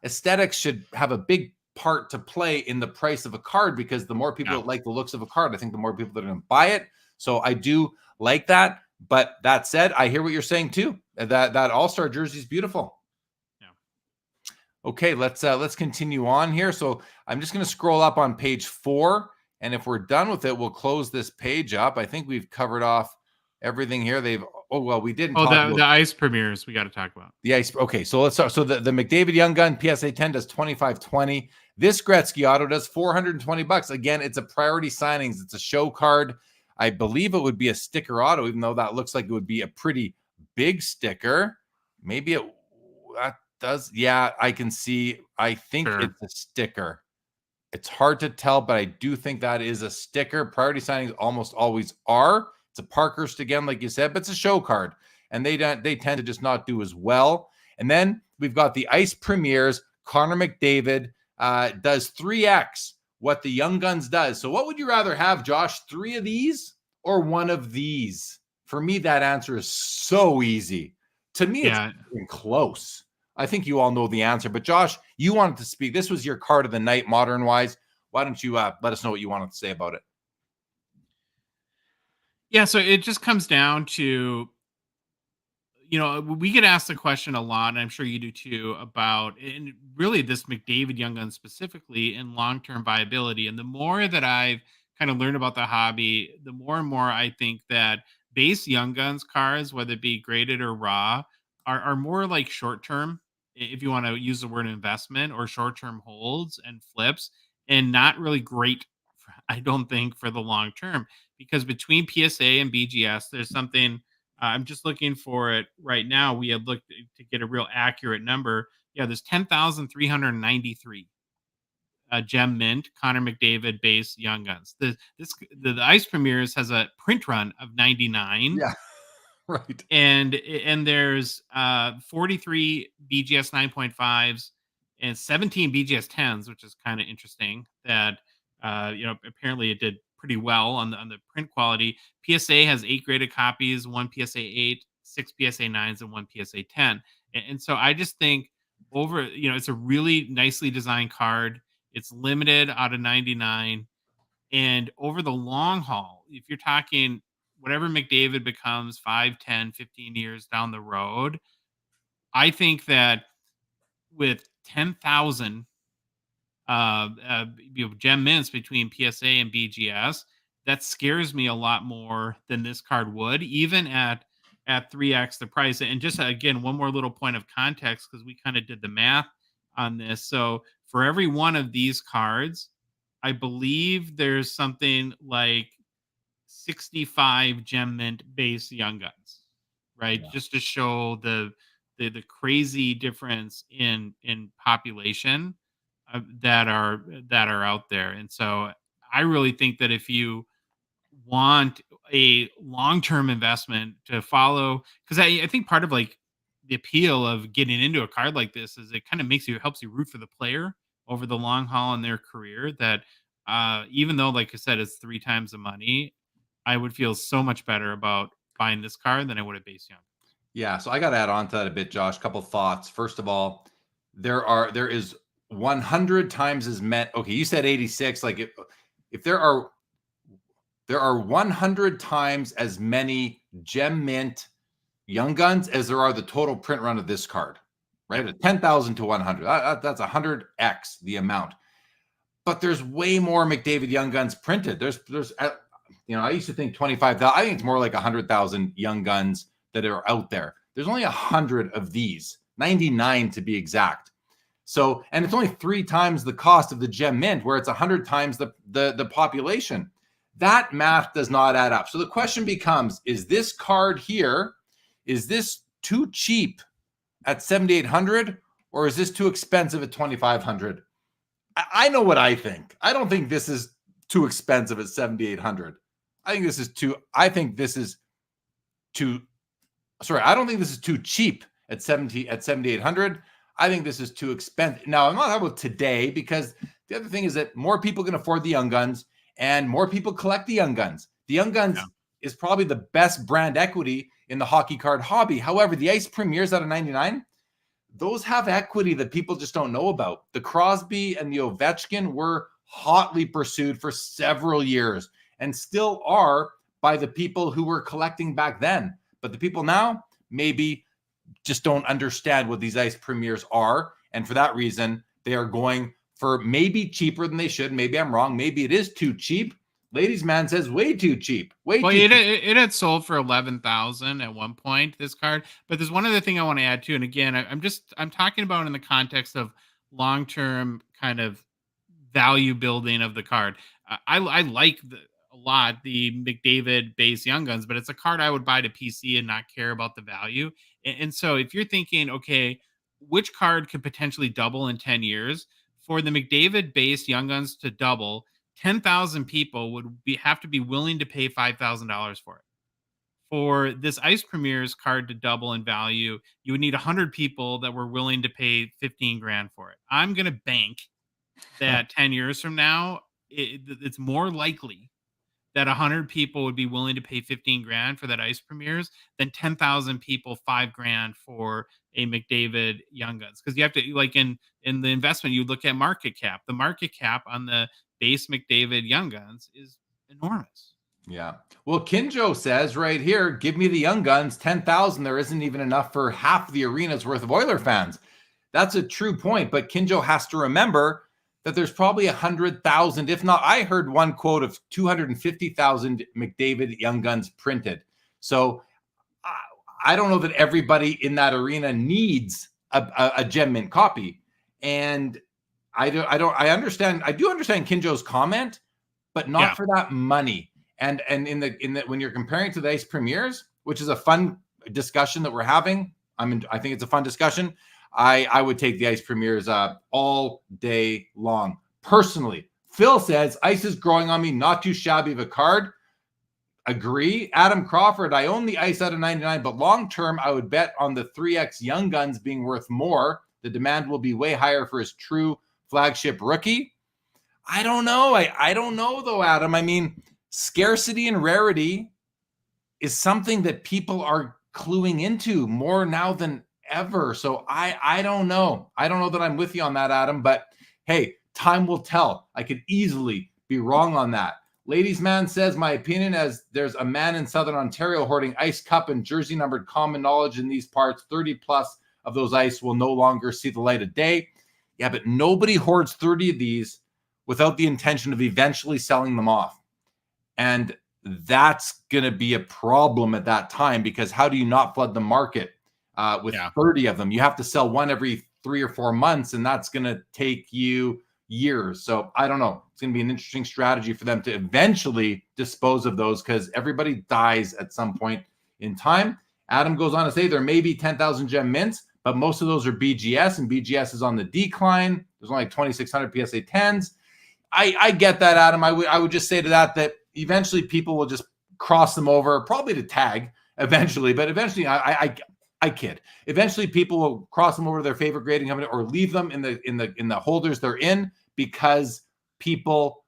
aesthetics should have a big part to play in the price of a card, because the more people that like the looks of a card, I think the more people that are going to buy it. So I do like that. But that said, I hear what you're saying too. That All-Star jersey is beautiful. Okay, let's continue on here. So I'm just going to scroll up on page 4, and if we're done with it, we'll close this page up. I think we've covered off everything here. We didn't.
The ice premieres we got to talk about.
The ice. Okay, so let's start. So the McDavid Young Gun PSA 10 does $25.20. This Gretzky auto does $420. Again, it's a priority signings. It's a show card. I believe it would be a sticker auto, even though that looks like it would be a pretty big sticker. Maybe it does. Yeah, I can see. I think it's a sticker. It's hard to tell, but I do think that is a sticker. Priority signings almost always are. It's a Parkhurst again, like you said, but it's a show card, and they tend to just not do as well. And then we've got the ice premieres. Connor McDavid does 3x what the Young Guns does. So what would you rather have, Josh? 3 of these or 1 of these? For me, that answer is so easy. To me, it's even close. I think you all know the answer, but Josh, you wanted to speak. This was your card of the night, modern wise. Why don't you let us know what you wanted to say about it?
Yeah, so it just comes down to, we get asked the question a lot, and I'm sure you do too, about, and really this McDavid Young Gun specifically, and long-term viability. And the more that I've kind of learned about the hobby, the more and more I think that base Young Guns cards, whether it be graded or raw, are more like short-term, if you want to use the word investment, or short-term holds and flips, and not really great, I don't think, for the long term, because between PSA and BGS, there's something, I'm just looking for it right now. We had looked to get a real accurate number. Yeah, there's 10,393 gem mint Connor McDavid base Young Guns. The Ice Premieres has a print run of 99.
Yeah. Right.
And there's 43 BGS 9.5s and 17 BGS 10s, which is kind of interesting that, apparently it did pretty well on the print quality. PSA has 8 graded copies, 1 PSA 8, 6 PSA 9s, and 1 PSA 10. And so I just think it's a really nicely designed card. It's limited out of 99. And over the long haul, if you're talking whatever McDavid becomes 5, 10, 15 years down the road, I think that with 10,000 gem mints between PSA and BGS, that scares me a lot more than this card would, even at 3x the price. And just again, one more little point of context, because we kind of did the math on this. So For every one of these cards, I believe there's something like 65 gem mint base Young Guns, right?
Yeah.
Just to show the crazy difference in population that are out there. And so I really think that if you want a long-term investment to follow, because I think part of like the appeal of getting into a card like this is it kind of helps you root for the player over the long haul in their career. That even though, like I said, it's 3 times the money, I would feel so much better about buying this card than I would at base Young.
Yeah, so I got to add on to that a bit, Josh. Couple thoughts. First of all, there is 100 times as many. Okay, you said 86. Like if there are 100 times as many gem mint Young Guns as there are the total print run of this card, right? 10,000 to 100. That's 100x the amount. But there's way more McDavid Young Guns printed. There's I used to think 25,000. I think it's more like 100,000 Young Guns that are out there. There's only 100 of these, 99 to be exact. So, and it's only 3 times the cost of the gem mint, where it's 100 times the population. That math does not add up. So the question becomes, is this card here, is this too cheap at 7,800, or is this too expensive at 2,500? I know what I think. I don't think this is too expensive at 7,800. I think this is too I don't think this is too cheap at 7,800. I think this is too expensive. Now, I'm not talking about today, because the other thing is that more people can afford the Young Guns and more people collect the Young Guns. The Young Guns is probably the best brand equity in the hockey card hobby. However, the Ice Premiers out of 99, those have equity that people just don't know about. The Crosby and the Ovechkin were hotly pursued for several years and still are by the people who were collecting back then. But the people now maybe just don't understand what these Ice Premiers are. And for that reason, they are going for maybe cheaper than they should. Maybe I'm wrong. Maybe it is too cheap. Ladies Man says way too cheap.
It had sold for 11,000 at one point, this card. But there's one other thing I want to add too. And again, I'm talking about in the context of long-term kind of value building of the card. I like a lot the McDavid base Young Guns, but it's a card I would buy to PC and not care about the value. And so if you're thinking, okay, which card could potentially double in 10 years? For the McDavid base Young Guns to double, 10,000 people would have to be willing to pay $5,000 for it. For this Ice Premiers card to double in value, you would need 100 people that were willing to pay 15 grand for it. I'm going to bank that 10 years from now, it's more likely that 100 people would be willing to pay 15 grand for that Ice Premiers than 10,000 people, 5 grand for a McDavid Young Guns. Because you have to, like in the investment, you look at market cap. The market cap on the base McDavid Young Guns is enormous.
Yeah. Well, Kinjo says right here, give me the Young Guns, 10,000. There isn't even enough for half the arena's worth of Oiler fans. That's a true point. But Kinjo has to remember that there's probably 100,000, if not, I heard one quote of 250,000 McDavid Young Guns printed. So I don't know that everybody in that arena needs a gem mint copy. And I do understand Kinjo's comment, but not for that money. And in the when you're comparing to the Ice Premiers, which is a fun discussion that we're having, I think it's a fun discussion. I would take the Ice Premiers all day long. Personally, Phil says, Ice is growing on me, not too shabby of a card. Agree. Adam Crawford, I own the Ice out of 99, but long-term, I would bet on the 3X Young Guns being worth more. The demand will be way higher for his true flagship rookie. I don't know. I don't know, though, Adam. I mean, scarcity and rarity is something that people are cluing into more now than ever. So I don't know. I don't know that I'm with you on that, Adam, but hey, time will tell. I could easily be wrong on that. Ladies Man says, my opinion, as there's a man in Southern Ontario hoarding Ice Cup and jersey numbered common knowledge in these parts. 30 plus of those Ice will no longer see the light of day. Yeah, but nobody hoards 30 of these without the intention of eventually selling them off. And that's going to be a problem at that time, because how do you not flood the market with 30 of them? You have to sell one every 3 or 4 months, and that's going to take you years. So I don't know. It's going to be an interesting strategy for them to eventually dispose of those, because everybody dies at some point in time. Adam goes on to say there may be 10,000 gem mints, but most of those are BGS, and BGS is on the decline. There's only like 2,600 PSA 10s. I get that, Adam. I would just say to that eventually people will just cross them over, probably to tag eventually, but eventually I kid. Eventually people will cross them over to their favorite grading company or leave them in the holders they're in, because people,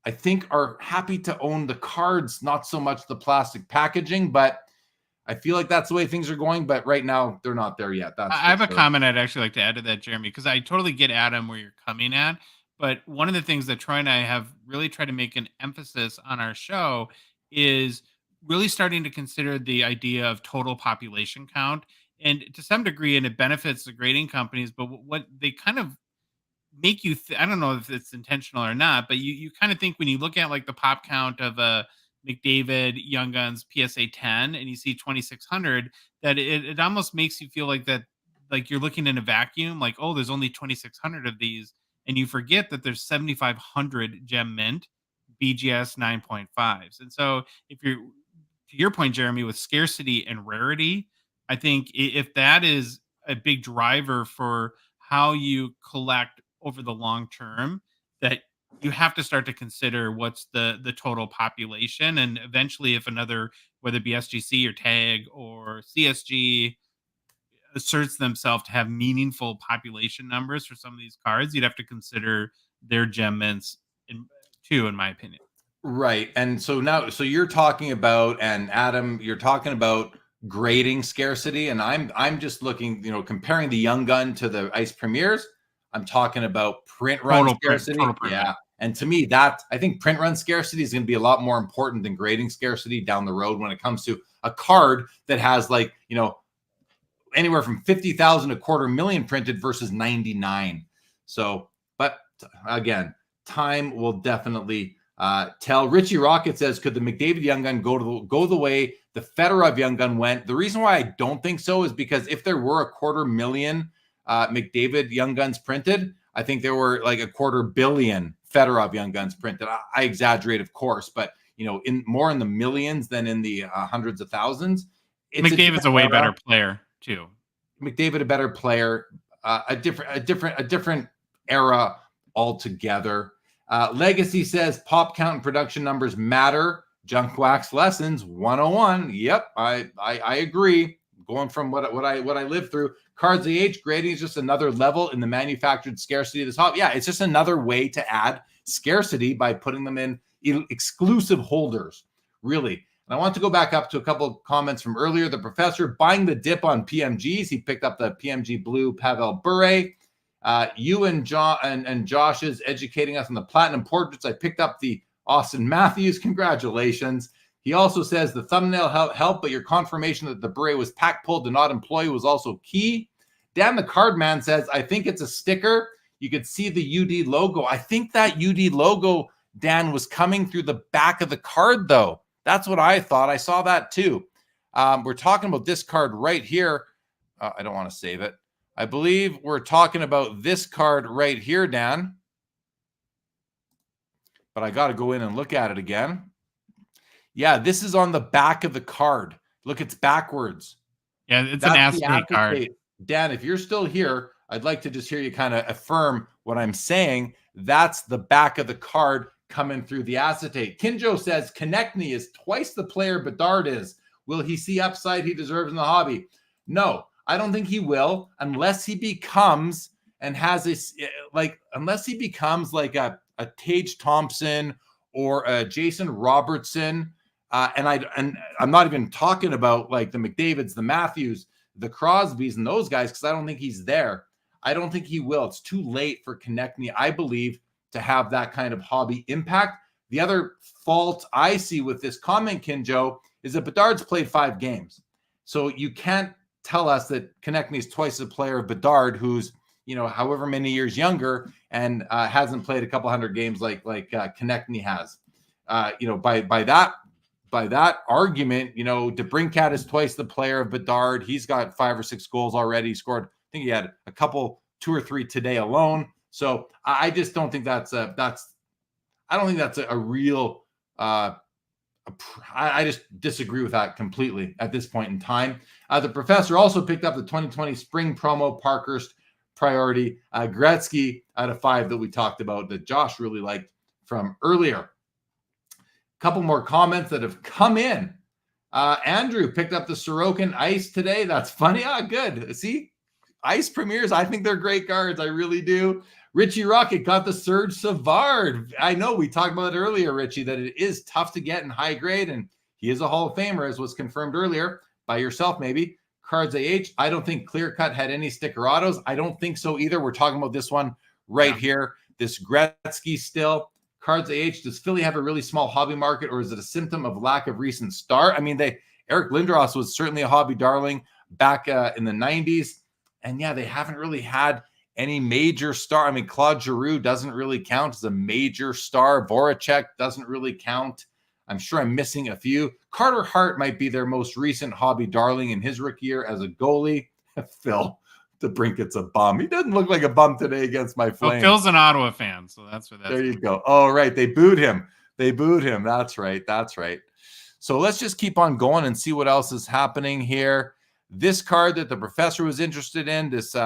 I think, are happy to own the cards, not so much the plastic packaging. But I feel like that's the way things are going. But right now they're not there yet. I
have a comment I'd actually like to add to that, Jeremy, because I totally get, Adam, where you're coming at. But one of the things that Troy and I have really tried to make an emphasis on our show is really starting to consider the idea of total population count. And to some degree, and it benefits the grading companies, but what they kind of make you, I don't know if it's intentional or not, but you kind of think when you look at like the pop count of a McDavid Young Guns PSA 10 and you see 2,600, that it almost makes you feel like that, like you're looking in a vacuum, like, oh, there's only 2,600 of these. And you forget that there's 7,500 gem mint BGS 9.5s. And so if you're, to your point, Jeremy, with scarcity and rarity, I think if that is a big driver for how you collect over the long term, that you have to start to consider what's the total population. And eventually, if another, whether it be SGC or TAG or CSG, asserts themselves to have meaningful population numbers for some of these cards, you'd have to consider their gem mints too, in my opinion.
Right. And so now, so you're talking about, and Adam, you're talking about grading scarcity, and I'm just looking, comparing the Young Gun to the Ice Premiers. I'm talking about print run scarcity. Yeah. And to me, I think print run scarcity is going to be a lot more important than grading scarcity down the road when it comes to a card that has, like, anywhere from 50,000 to 250,000 printed versus 99. So, but again, time will definitely tell. Richie Rocket says, could the McDavid Young Gun go the way the Fedorov Young Gun went? The reason why I don't think so is because if there were 250,000 McDavid Young Guns printed, I think there were like 250 million Fedorov Young Guns printed. I exaggerate, of course, but in the millions than in the hundreds of thousands.
McDavid's a way better player too.
McDavid, a better player, a different era altogether. Legacy says pop count and production numbers matter. Junk wax lessons 101. Yep, I agree. Going from what I lived through. Cards AH grading is just another level in the manufactured scarcity of this hobby. Yeah, it's just another way to add scarcity by putting them in exclusive holders, really. And I want to go back up to a couple of comments from earlier. The professor buying the dip on PMGs. He picked up the PMG Blue Pavel Bure. You and John and Josh is educating us on the platinum portraits. I picked up the Austin Matthews. Congratulations. He also says the thumbnail helped, but your confirmation that the Bure was pack pulled to not employ was also key. Dan the Card Man says, I think it's a sticker. You could see the UD logo. I think that UD logo, Dan, was coming through the back of the card, though. That's what I thought. I saw that too. We're talking about this card right here. I don't want to save it. I believe we're talking about this card right here, Dan. But I got to go in and look at it again. Yeah, this is on the back of the card. Look, it's backwards.
Yeah, it's an acetate card.
Dan, if you're still here, I'd like to just hear you kind of affirm what I'm saying. That's the back of the card coming through the acetate. Kinjo says Konechny is twice the player Bedard is. Will he see upside he deserves in the hobby? No, I don't think he will, unless he becomes and has this, unless he becomes like a Tage Thompson or a Jason Robertson. And I'm not even talking about like the McDavids, the Matthews, the Crosbys, and those guys, because I don't think he's there. I don't think he will. It's too late for Konechny, I believe, to have that kind of hobby impact. The other fault I see with this comment, Kinjo, is that Bedard's played 5 games. So you can't tell us that Konechny is twice the player of Bedard, who's, however many years younger and hasn't played a couple hundred games like Konechny has. By that argument, DeBrincat is twice the player of Bedard. He's got 5 or 6 goals already. He scored, I think he had a couple 2 or 3 today alone. So I just don't think that's a real, I just disagree with that completely at this point in time. The professor also picked up the 2020 spring promo Parkhurst priority Gretzky out of 5 that we talked about that Josh really liked from earlier. A couple more comments that have come in. Andrew picked up the Sorokin Ice today. That's funny. Good. See, Ice premieres. I think they're great cards. I really do. Richie Rocket got the Serge Savard. I know we talked about it earlier, Richie, that it is tough to get in high grade, and he is a Hall of Famer, as was confirmed earlier by yourself, maybe. Cards AH, I don't think Clear Cut had any sticker autos. I don't think so either. We're talking about this one right here. This Gretzky still. Cards AH, does Philly have a really small hobby market, or is it a symptom of lack of recent star? I mean, Eric Lindros was certainly a hobby darling back in the 90s. And yeah, they haven't really had any major star. I mean, Claude Giroux doesn't really count as a major star. Voracek doesn't really count. I'm sure I'm missing a few. Carter Hart might be their most recent hobby darling in his rookie year as a goalie. Phil DeBrincat's a bum. He doesn't look like a bum today against my Flames.
Well, Phil's an Ottawa fan, so that's what that's.
There you go. Oh, right. They booed him. That's right. So let's just keep on going and see what else is happening here. This card that the professor was interested in, this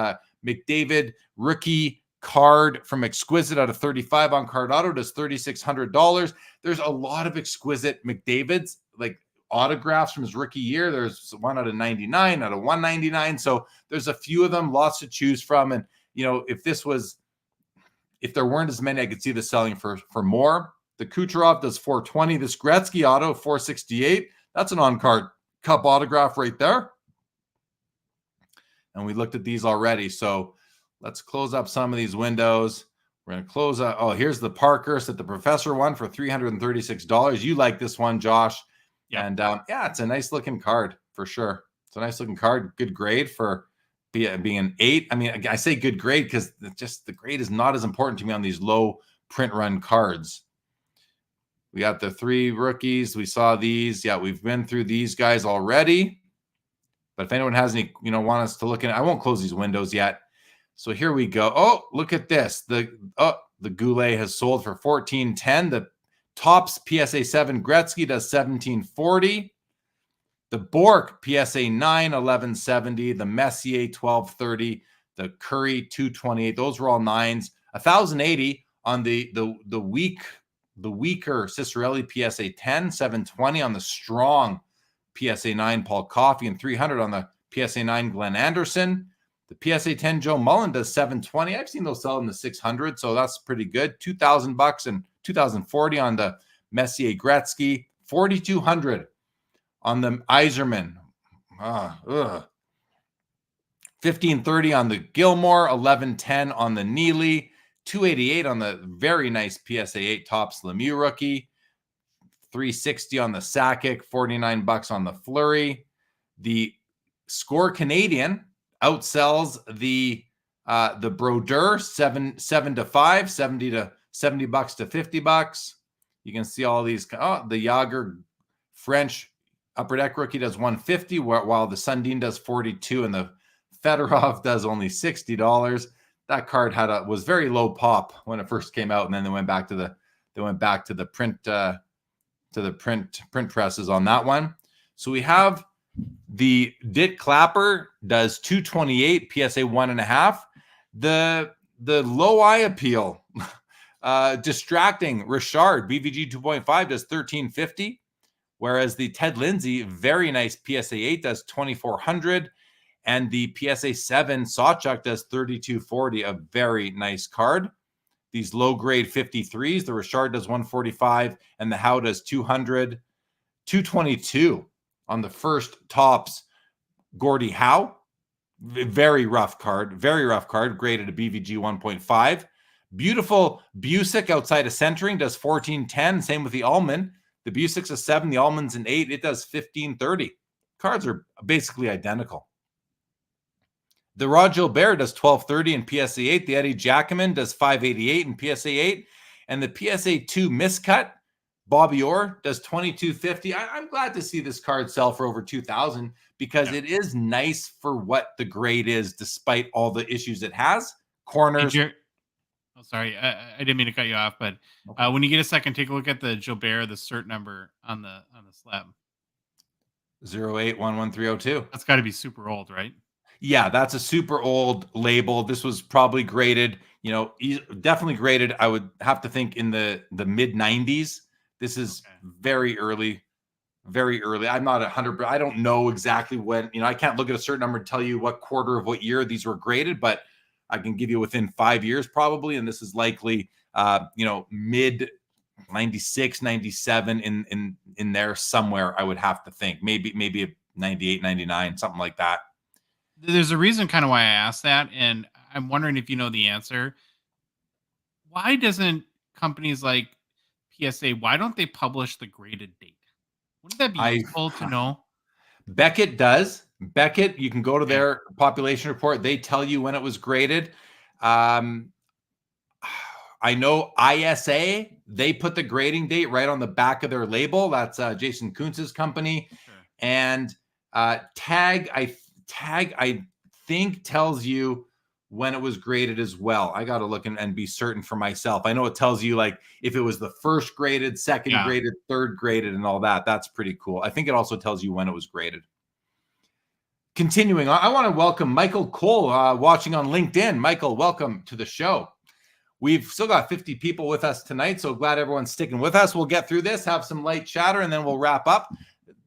McDavid rookie card from Exquisite out of 35 on Card Auto, does $3,600. There's a lot of exquisite McDavids, like autographs from his rookie year. There's one out of 99, out of 199. So there's a few of them, lots to choose from. And, you know, if there weren't as many, I could see this selling for more. The Kucherov does $420. This Gretzky auto, $468. That's an on-card cup autograph right there. And we looked at these already. So let's close up some of these windows. We're going to close out. Oh, here's the Parkhurst that the professor won for $336. You like this one, Josh. Yeah. And yeah, it's a nice looking card for sure. It's a nice looking card. Good grade for being an 8. I mean, I say good grade because just the grade is not as important to me on these low print run cards. We got the 3 rookies. We saw these. Yeah, we've been through these guys already. But if anyone has any, want us to look at it, I won't close these windows yet. So here we go. Oh, look at this. The Goulet has sold for $1,410. The Topps PSA 7 Gretzky does $1,740. The Bork PSA 9 $1,170. The Messier $1,230. The Curry $228. Those were all 9s. $1,080 on the weaker Cicerelli PSA 10 $720 on the strong PSA 9 Paul Coffey, and $300 on the PSA 9 Glenn Anderson. The PSA 10 Joe Mullen does $720. I've seen those sell in the $600, so that's pretty good. $2,000 and $2,040 on the Messier Gretzky. $4,200 on the Yzerman. $1,530 on the Gilmore. $1,110 on the Neely. $288 on the very nice PSA 8 Topps Lemieux rookie. $360 on the Sakic. $49 on the Fleury. The Score Canadian outsells the Brodeur 7 to 5, $70 to $50. You can see all these. Oh, the Yager French Upper Deck rookie does $150, while the Sundin does $42, and the Fedorov does only $60. That card was very low pop when it first came out, and then they went back to the print presses on that one. So we have the Dit Clapper does $228, PSA 1.5. The low eye appeal, distracting Richard BVG 2.5 does $1,350, whereas the Ted Lindsay very nice PSA 8 does $2,400, and the PSA 7 Sawchuk does $3,240. A very nice card. These low grade 53s, the Richard does $145, and the Howe does $200. $222 on the first Topps Gordie Howe. Very rough card, graded a BVG 1.5. Beautiful Busick outside of centering does $1,410. Same with the Allman. The Busick's a 7, the Allman's an 8. It does $1,530. Cards are basically identical. The Rod Gilbert does $1,230 in PSA 8. The Eddie Jackman does $588 in PSA 8. And the PSA 2 miscut Bobby Orr does $22.50. I'm glad to see this card sell for over $2,000 because it is nice for what the grade is, despite all the issues it has. Corners.
Oh, sorry, I didn't mean to cut you off, but when you get a second, take a look at the Gilbert, the cert number on the slab.
0811302.
That's got to be super old, right?
Yeah, that's a super old label. This was probably graded, definitely graded. I would have to think in the mid 90s. This is very early, very early. I'm not 100%. I don't know exactly when, I can't look at a certain number and tell you what quarter of what year these were graded, but I can give you within 5 years probably. And this is likely, mid 96, 97 in there somewhere. I would have to think maybe a 98, 99, something like that.
There's a reason kind of why I asked that. And I'm wondering if you know the answer. Why doesn't companies like PSA, why don't they publish the graded date? Wouldn't that be useful to know?
Beckett does. Beckett, you can go to their population report. They tell you when it was graded. I know ISA, they put the grading date right on the back of their label. That's Jason Kuntz's company. Sure. And Tag, I think tells you when it was graded as well. I got to look and be certain for myself. I know it tells you like if it was the first graded, second graded, third graded, and all that. That's pretty cool. I think it also tells you when it was graded. Continuing on, I want to welcome Michael Cole watching on LinkedIn. Michael, welcome to the show. We've still got 50 people with us tonight, so glad everyone's sticking with us. We'll get through this, have some light chatter, and then we'll wrap up.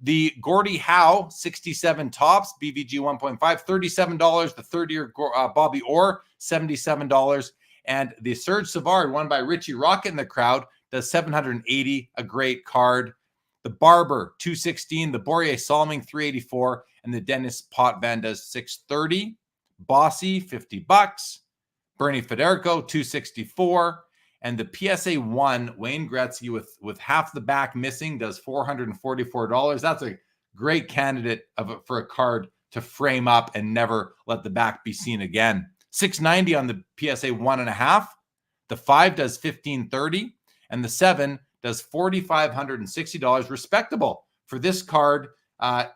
The Gordie Howe 67 tops, BVG 1.5, $37. The third-year Bobby Orr, $77. And the Serge Savard, won by Richie Rocket in the crowd, does $780, a great card. The Barber, $216. The Borje Salming, $384. And the Dennis Potvin does $630. Bossy, $50. Bernie Federico, $264. And the PSA 1, Wayne Gretzky, with half the back missing, does $444. That's a great candidate for a card to frame up and never let the back be seen again. $690 on the PSA 1.5. The 5 does $1,530. And the 7 does $4,560. Respectable for this card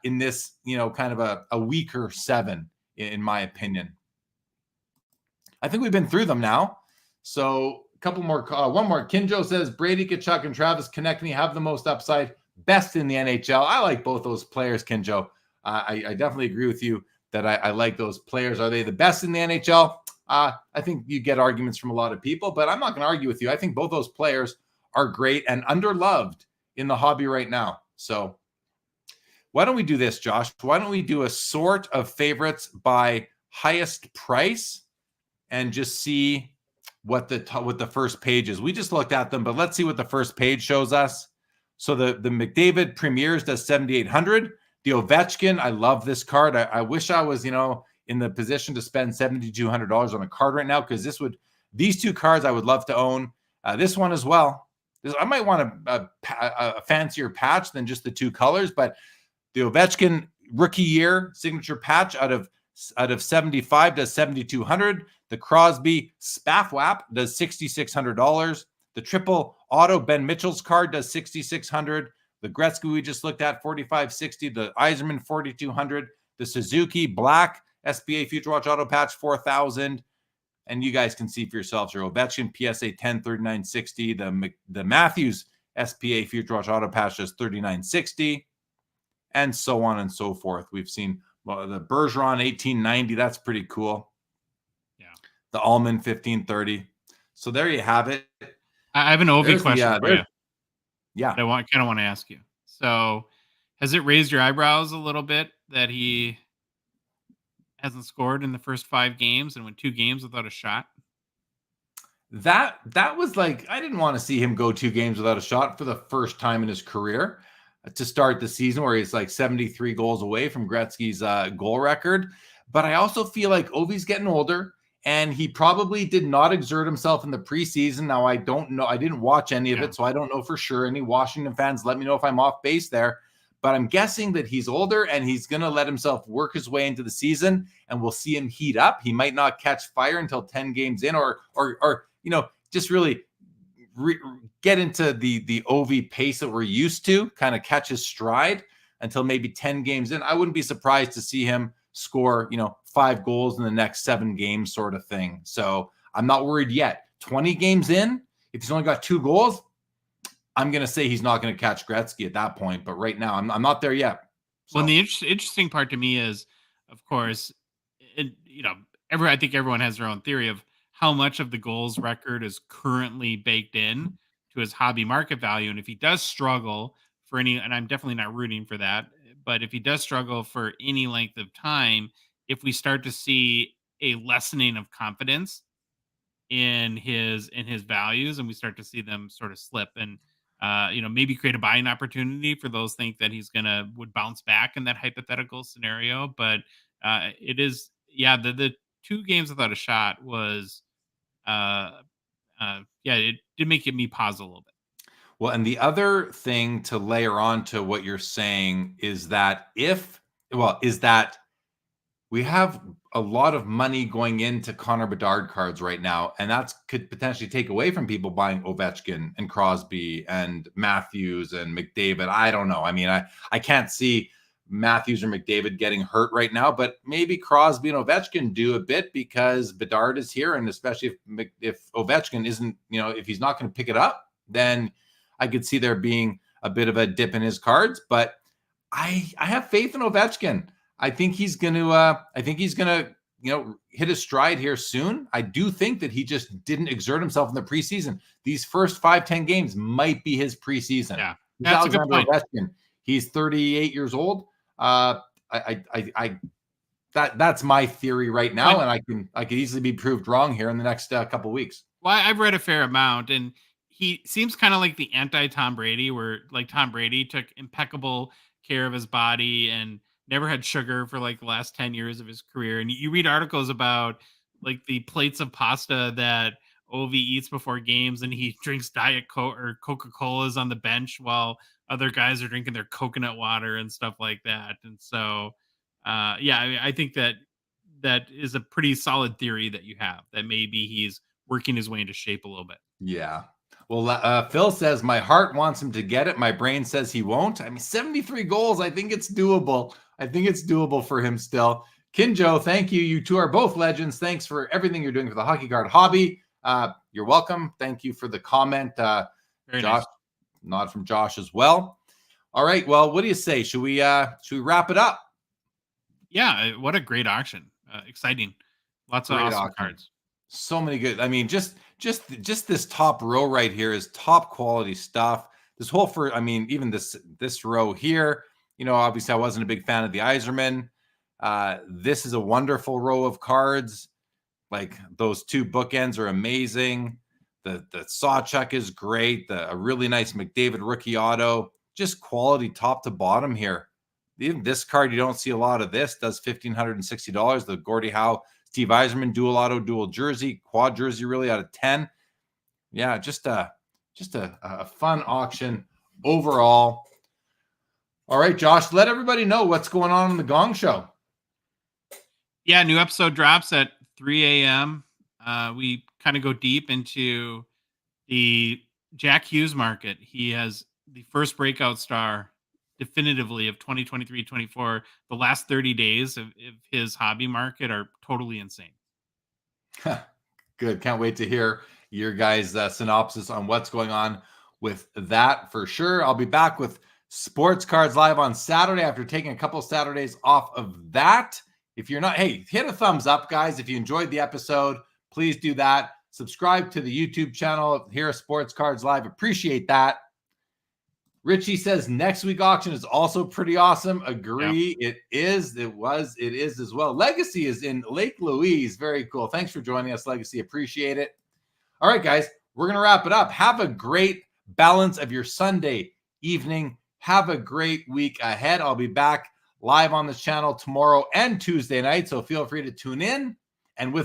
in this, kind of a weaker 7, in my opinion. I think we've been through them now. So couple more, one more. Kinjo says Brady Tkachuk and Travis Konechny have the most upside, best in the NHL. I like both those players, Kinjo. I definitely agree with you that I like those players. Are they the best in the NHL? I think you get arguments from a lot of people, but I'm not going to argue with you. I think both those players are great and underloved in the hobby right now. So why don't we do this, Josh? Why don't we do a sort of favorites by highest price and just see what the first page is. We just looked at them, but let's see what the first page shows us. So the McDavid Premiers does $7,800. The Ovechkin, I love this card. I wish I was, in the position to spend $7,200 on a card right now, because these two cards I would love to own. This one as well. I might want a fancier patch than just the two colors, but the Ovechkin rookie year signature patch out of 75 does $7,200. The Crosby Spaffwap does $6,600. The triple auto Ben Mitchell's card does $6,600. The Gretzky we just looked at, $4,560. The Yzerman, $4,200. The Suzuki Black SBA Future Watch auto patch, $4,000. And you guys can see for yourselves your Ovechkin PSA 10, $39.60. The Matthews SPA Future Watch auto patch does $39.60, and so on and so forth. We've seen the Bergeron 1890. That's pretty cool. Yeah. The Allman 1530. So there you have it.
I have an OV question for you.
Yeah.
I kind of want to ask you. So has it raised your eyebrows a little bit that he hasn't scored in the first 5 games and went 2 games without a shot?
That was like, I didn't want to see him go 2 games without a shot for the first time in his career to start the season, where he's like 73 goals away from Gretzky's goal record. But I also feel like Ovi's getting older, and he probably did not exert himself in the preseason. Now, I don't know. I didn't watch any of it, so I don't know for sure. Any Washington fans, let me know if I'm off base there. But I'm guessing that he's older, and he's going to let himself work his way into the season, and we'll see him heat up. He might not catch fire until 10 games in, or just really get into the OV pace that we're used to, kind of catch his stride until maybe 10 games in, I wouldn't be surprised to see him score, 5 goals in the next 7 games sort of thing. So I'm not worried yet. 20 games in, if he's only got 2 goals, I'm going to say he's not going to catch Gretzky at that point. But right now, I'm not there yet. So.
Well, the interesting part to me is, of course, I think everyone has their own theory of how much of the goals record is currently baked in to his hobby market value. And if he does struggle for any, and I'm definitely not rooting for that, but if he does struggle for any length of time, if we start to see a lessening of confidence in his values and we start to see them sort of slip and maybe create a buying opportunity for those think that would bounce back in that hypothetical scenario. But it is, the 2 games without a shot was, it did make me pause a little bit.
Well, and the other thing to layer on to what you're saying is that we have a lot of money going into Connor Bedard cards right now, and that could potentially take away from people buying Ovechkin and Crosby and Matthews and McDavid. I don't know. I mean, I can't see Matthews or McDavid getting hurt right now, but maybe Crosby and Ovechkin do a bit because Bedard is here, and especially if Ovechkin isn't, if he's not going to pick it up, then I could see there being a bit of a dip in his cards. But I have faith in Ovechkin. I think he's going to, hit his stride here soon. I do think that he just didn't exert himself in the preseason. These first 5-10 games might be his preseason.
Yeah, that's a good point.
Ovechkin. He's 38 years old. That's my theory right now, and I could easily be proved wrong here in the next couple weeks.
Well, I've read a fair amount, and he seems kind of like the anti-Tom Brady, where like Tom Brady took impeccable care of his body and never had sugar for like the last 10 years of his career. And you read articles about like the plates of pasta that Ovi eats before games, and he drinks Diet Coke or Coca-Colas on the bench while other guys are drinking their coconut water and stuff like that. And so, I think that is a pretty solid theory that you have, that maybe he's working his way into shape a little bit.
Yeah. Well, Phil says, my heart wants him to get it. My brain says he won't. I mean, 73 goals. I think it's doable. For him still. Kinjo, thank you. You two are both legends. Thanks for everything you're doing for the hockey card hobby. You're welcome. Thank you for the comment. Very Josh, nice. Nod from Josh as well. All right. Well, what do you say? Should we wrap it up?
Yeah. What a great auction. Exciting. Lots of awesome cards.
So many good. I mean, just this top row right here is top quality stuff. This whole even this row here, obviously I wasn't a big fan of the Yzerman. This is a wonderful row of cards. Like those 2 bookends are amazing. The Sawchuk is great. A really nice McDavid rookie auto. Just quality top to bottom here. Even this card, you don't see a lot of this. Does $1,560. The Gordie Howe Steve Yzerman dual auto, dual jersey, quad jersey, really out of 10. Yeah, just a fun auction overall. All right, Josh, let everybody know what's going on in the Gong Show.
Yeah, new episode drops at 3 a.m. We kind of go deep into the Jack Hughes market. He has the first breakout star definitively of 2023-24. The last 30 days of his hobby market are totally insane.
Good. Can't wait to hear your guys' synopsis on what's going on with that for sure. I'll be back with Sports Cards Live on Saturday after taking a couple Saturdays off of that. If you're not, hey, hit a thumbs up, guys. If you enjoyed the episode, please do that. Subscribe to the YouTube channel here at Sports Cards Live. Appreciate that. Richie says next week auction is also pretty awesome. Agree. Yeah. It is. It is as well. Legacy is in Lake Louise. Very cool. Thanks for joining us, Legacy. Appreciate it. All right, guys, we're going to wrap it up. Have a great balance of your Sunday evening. Have a great week ahead. I'll be back live on this channel tomorrow and Tuesday night, so feel free to tune in. And with that,